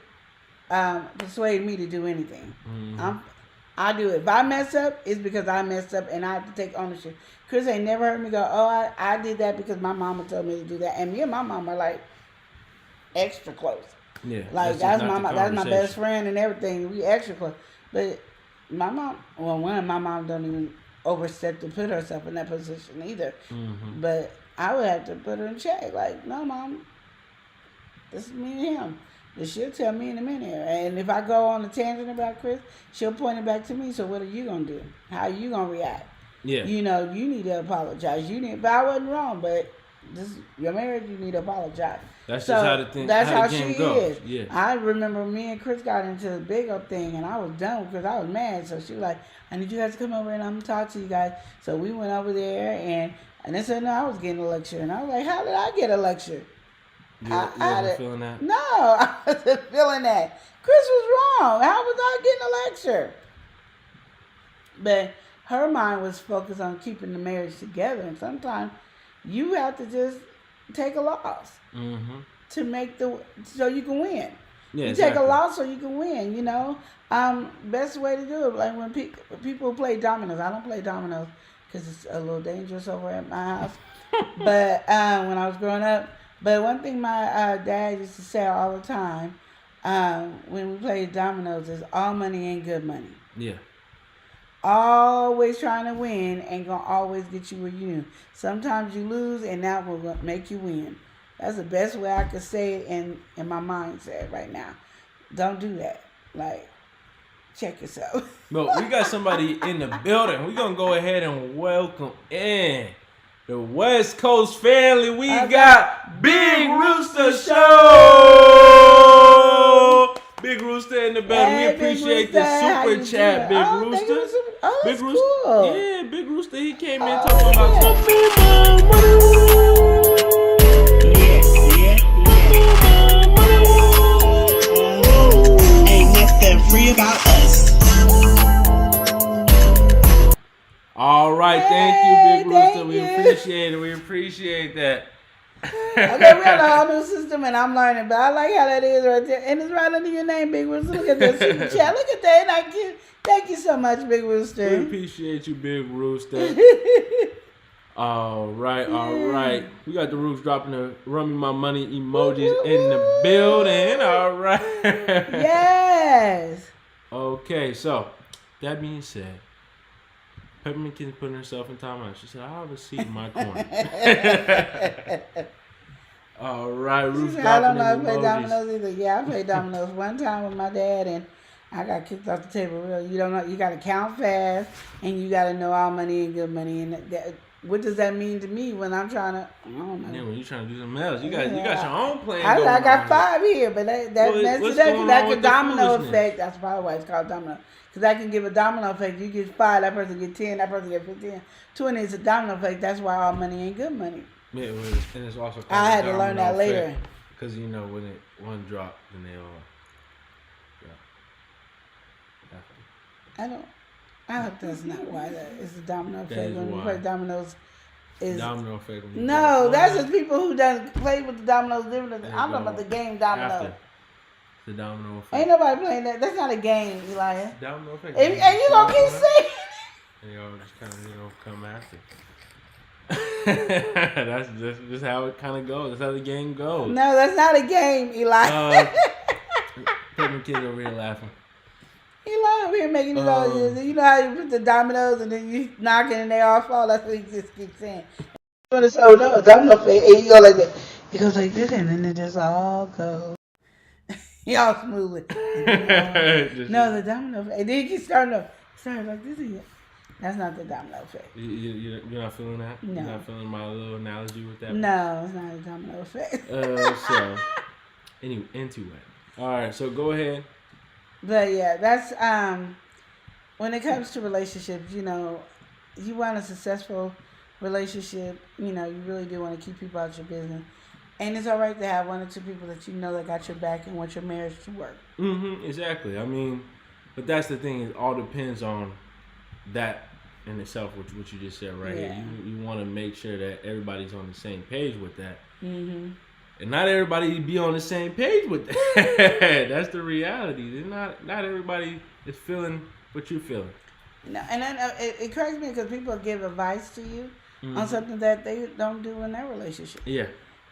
persuade me to do anything. I do it. If I mess up, it's because I messed up and I have to take ownership. Chris ain't never heard me go, oh, I did that because my mama told me to do that. And me and my mama are like extra close. Yeah. Like, that's my best friend and everything. We extra close. But my mom, one of my mom don't even overstep to put herself in that position either. Mm-hmm. But I would have to put her in check. Like, no, Mom, this is me and him. But she'll tell me in a minute. And if I go on a tangent about Chris, she'll point it back to me. So what are you going to do? How are you going to react? Yeah. You know, you need to apologize. But I wasn't wrong, but your marriage, you need to apologize. That's just how the thing. That's how the game she goes. is. Yeah. I remember me and Chris got into the big old thing, and I was done because I was mad. So she was like, I need you guys to come over and I'm going to talk to you guys. So we went over there, and they said, no, I was getting a lecture. And I was like, how did I get a lecture? You wasn't feeling that? No, I wasn't feeling that. Chris was wrong. How was I getting a lecture? But her mind was focused on keeping the marriage together. And sometimes you have to just take a loss to make so you can win. Yeah, you exactly. take a loss so you can win, you know. Best way to do it, like when people play dominoes. I don't play dominoes because it's a little dangerous over at my house. But when I was growing up, but one thing my dad used to say all the time when we played dominoes is all money ain't good money. Yeah. Always trying to win ain't gonna always get you where you knew. Sometimes you lose and that will make you win. That's the best way I could say it in my mindset right now. Don't do that. Like, check yourself. But we got somebody in the building. We're going to go ahead and welcome in the West Coast family. We got Big Rooster Show. Big Rooster in the building. Hey, we appreciate the super chat, Big Rooster. Big Rooster. Cool. Yeah, Big Rooster. He came in talking about something. Ain't nothing free about us. All right, thank you, Big Rooster. We appreciate it. We appreciate that. Okay, we have a whole new system, and I'm learning, but I like how that is right there, and it's right under your name, Big Rooster. Look at this super chat. Look at that. Thank you so much, Big Rooster. We appreciate you, Big Rooster. All right. We got the Roots dropping the Run Me My Money emojis in the building. All right. Yes. Okay, so that being said, Peppermint Kitten's putting herself in timeout. She said, I'll have a seat in my corner. All right, Roots dropping I don't know how to the play emojis. dominoes either. Yeah, I played dominoes one time with my dad, and I got kicked off the table. Real, you don't know. You got to count fast, and you got to know all money and good money. And what does that mean to me when I'm trying to? I don't know. Yeah, when you're trying to do something else, you got your own plan. I got 5 here, but that messes what's it up going because that on could with the domino foolishness? effect. That's probably why it's called domino. Because that can give a domino effect. You get 5, that person get 10, that person get 15. 20 is a domino effect. That's why all money ain't good money. Yeah, and it's also called I had to learn that later. Because you know when one drop, then they all drop. I hope that's not why that is the domino That effect. is When you why. play dominoes, is Domino effect. when you no, drop that's one just people who done play with the dominoes different. and I'm talking go about the game domino. after the domino effect. Ain't nobody playing that. That's not a game, Elias. Domino effect. And you gonna keep saying? And y'all just kind of come after. That's just how it kind of goes. That's how the game goes. No, that's not a game, Elias. Peppermint Kid over here laughing. Eli over here making these all. You know how you put the dominoes and then you knock it and they all fall. That's what he just keeps saying. No, domino effect. And you go like that. He goes like this, and then it just all goes. Y'all smooth it. No, the domino effect. And then you keep starting like this again. That's not the domino effect. You're not feeling that? No. You're not feeling my little analogy with that? No, it's not a domino effect. So, anyway, into it. All right, so go ahead. But yeah, that's when it comes to relationships, you know, you want a successful relationship, you know, you really do want to keep people out your business. And it's all right to have 1 or 2 people that you know that got your back and want your marriage to work. Exactly. I mean, but that's the thing. It all depends on that in itself, what you just said right here. You want to make sure that everybody's on the same page with that. And not everybody be on the same page with that. That's the reality. Not everybody is feeling what you're feeling. No, and then it cracks me because people give advice to you on something that they don't do in their relationship. Yeah.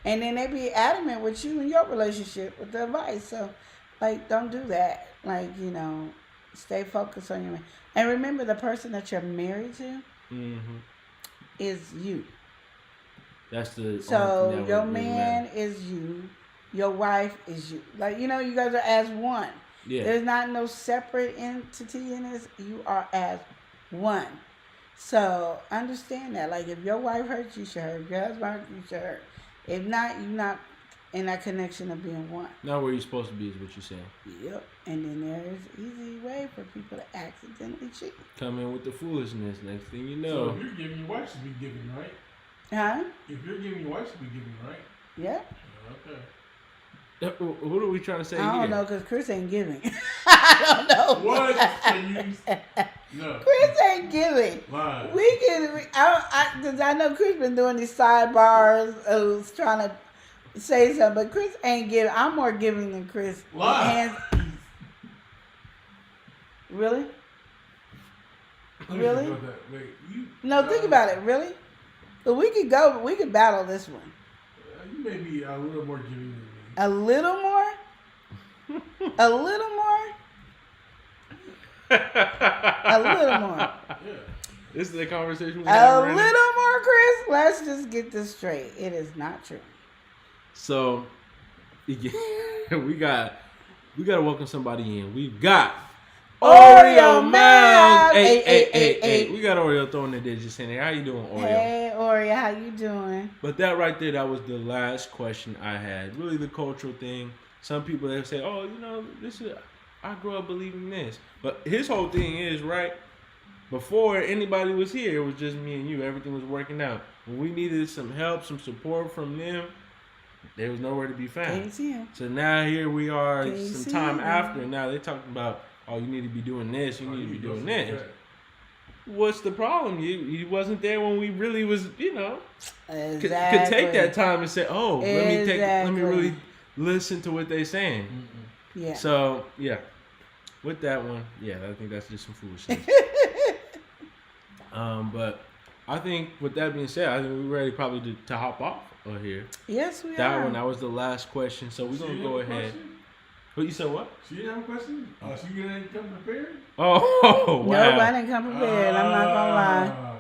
And then they be adamant with you in your relationship with the advice. So, like, don't do that. Like, you know, stay focused on your man. And remember, the person that you're married to is you. That's the So your man is you. Your wife is you. Like, you guys are as one. Yeah. There's not no separate entity in this. You are as one. So understand that. Like, if your wife hurts, you should hurt. If your husband hurts, you should hurt. If not, you're not in that connection of being one. Not where you're supposed to be is what you're saying. Yep. And then there's easy way for people to accidentally cheat. Come in with the foolishness. Next thing you So know. if you're giving, your wife should be giving, right? Huh? If you're giving, your wife should be giving, right? Yeah. Okay. What are we trying to say I here? don't know, because Chris ain't giving. I don't know. What? No. Chris ain't giving. Lie. We can, because I know Chris been doing these sidebars, trying to say something, but Chris ain't giving. I'm more giving than Chris. Lie. Really? Let me Really? think about that. Wait, No, think about it. Really? But we could go. We could battle this one. You may be a little more giving than me. A little more. A little more. A little more. Yeah. This is the conversation we A have. little more, Chris. Let's just get this straight. It is not true. So, we got to welcome somebody in. We've got Oreo Mouse. Hey. We got Oreo throwing the digits in there. How you doing, Oreo? Hey, Oreo, how you doing? But that right there, that was the last question I had. Really the cultural thing. Some people, they say, oh, this is, I grew up believing this. But his whole thing is, right, before anybody was here, it was just me and you. Everything was working out. When we needed some help, some support from them, there was nowhere to be found. Can't see him. So now here we are Can't some see time him. after. Now they're talking about, oh, you need to be doing this. You need to be doing this. Right. What's the problem? He wasn't there when we really was, Exactly. could take that time and say, oh, let me really Exactly. listen to what they're saying. Yeah. So yeah, with that one, yeah, I think that's just some foolishness. But I think with that being said, I think we're ready probably to hop off of here. Yes, we That are. one, that was the last question. So we're She gonna didn't go have a ahead. question? But you said what? She didn't have a question? Oh, she didn't come prepared? Oh wow. Nope, I didn't come prepared. I'm not gonna lie.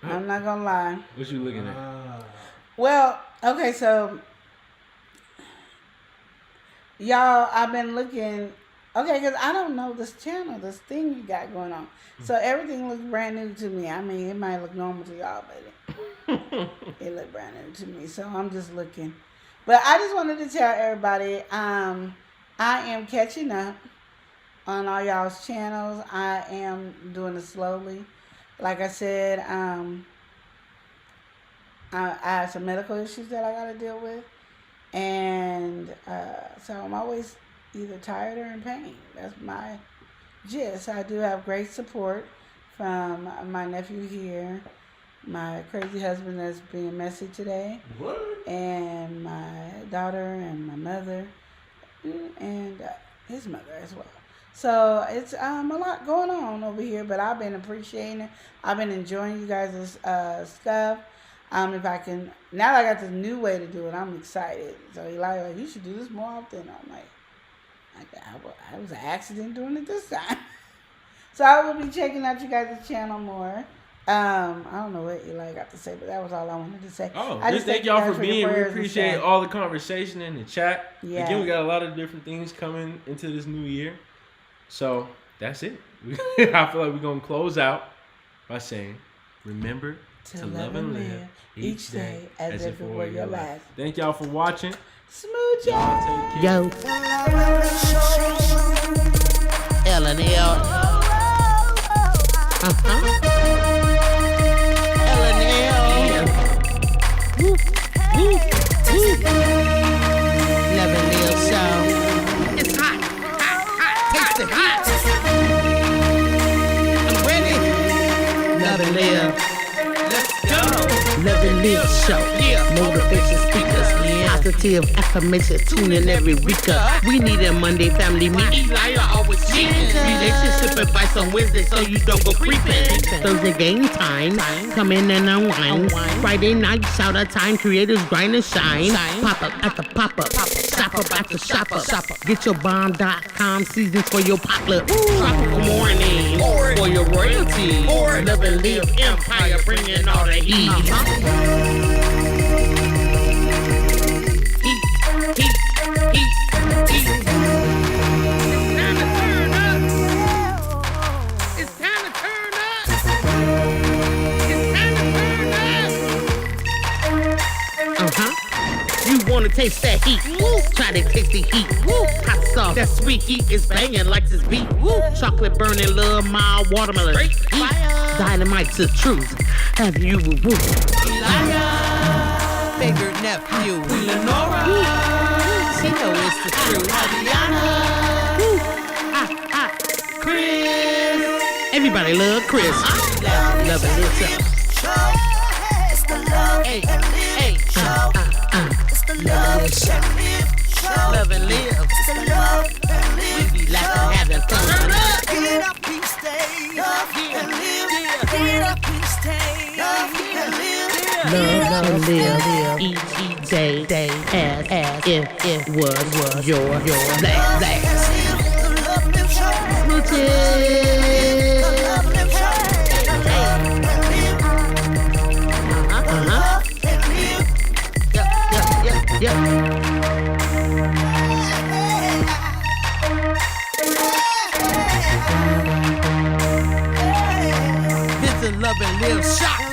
I'm not gonna lie. What you looking at? Well, okay, so y'all, I've been looking. Okay, because I don't know this channel, this thing you got going on. So everything looks brand new to me. I mean, it might look normal to y'all, but it looked brand new to me. So I'm just looking. But I just wanted to tell everybody, I am catching up on all y'all's channels. I am doing it slowly. Like I said, I have some medical issues that I got to deal with. And so I'm always either tired or in pain. That's my gist. I do have great support from my nephew here, my crazy husband that's being messy today, What? and my daughter and my mother, and his mother as well. So it's a lot going on over here, but I've been appreciating it. I've been enjoying you guys' stuff. If I can, now that I got this new way to do it, I'm excited. So Eli like, you should do this more often. I'm like, I was an accident doing it this time. So I will be checking out you guys' channel more. I don't know what Eli got to say, but that was all I wanted to say. Oh, I just thank you y'all guys for your being. We prayers and appreciate stuff. all the conversation in the chat. Yeah. Again, we got a lot of different things coming into this new year. So that's it. I feel like we're going to close out by saying, remember to love and live each day as if it were your last. Thank y'all for watching. Smooch Y'all take care. Yo. L&L. L&L. Woo, woo, woo. Never live so. It's hot, taste it hot. I'm ready. Never live. Let's go. Never live show. Motivation speakers. Positive affirmation. Tune in every week. We need a Monday family meeting. Eli always cheating. Relationship advice on Wednesday so you don't go creeping. Thursday game time. Come in and unwind. Friday night shout out time. Creators grind and shine. Pop up at the pop up. Shop up at the shop up. Get your bomb.com seasons for your pop up. Tropical morning. For your your royalty. Or Love and Live Empire bringing all the heat. You wanna taste that heat? Woo. Try to taste the heat. Woo. Hot sauce, that sweet heat is banging like this beat. Woo. Chocolate burning, love, mild watermelon. Great fire. Dynamite's the truth. Have you woo? Bigger nephew. Lenora. She know it's the truth. Chris. Everybody love Chris. Love and live show. It's the love and live show. It's the love and live show. Love and live. It's the love and live We be laughing, having fun. Get up and stay. Love and live. Get up and stay. Love and live. Love and live each day as if it was your last. The love and live show. Smooches. The love and live show. Yep. This is Love and Live Shot.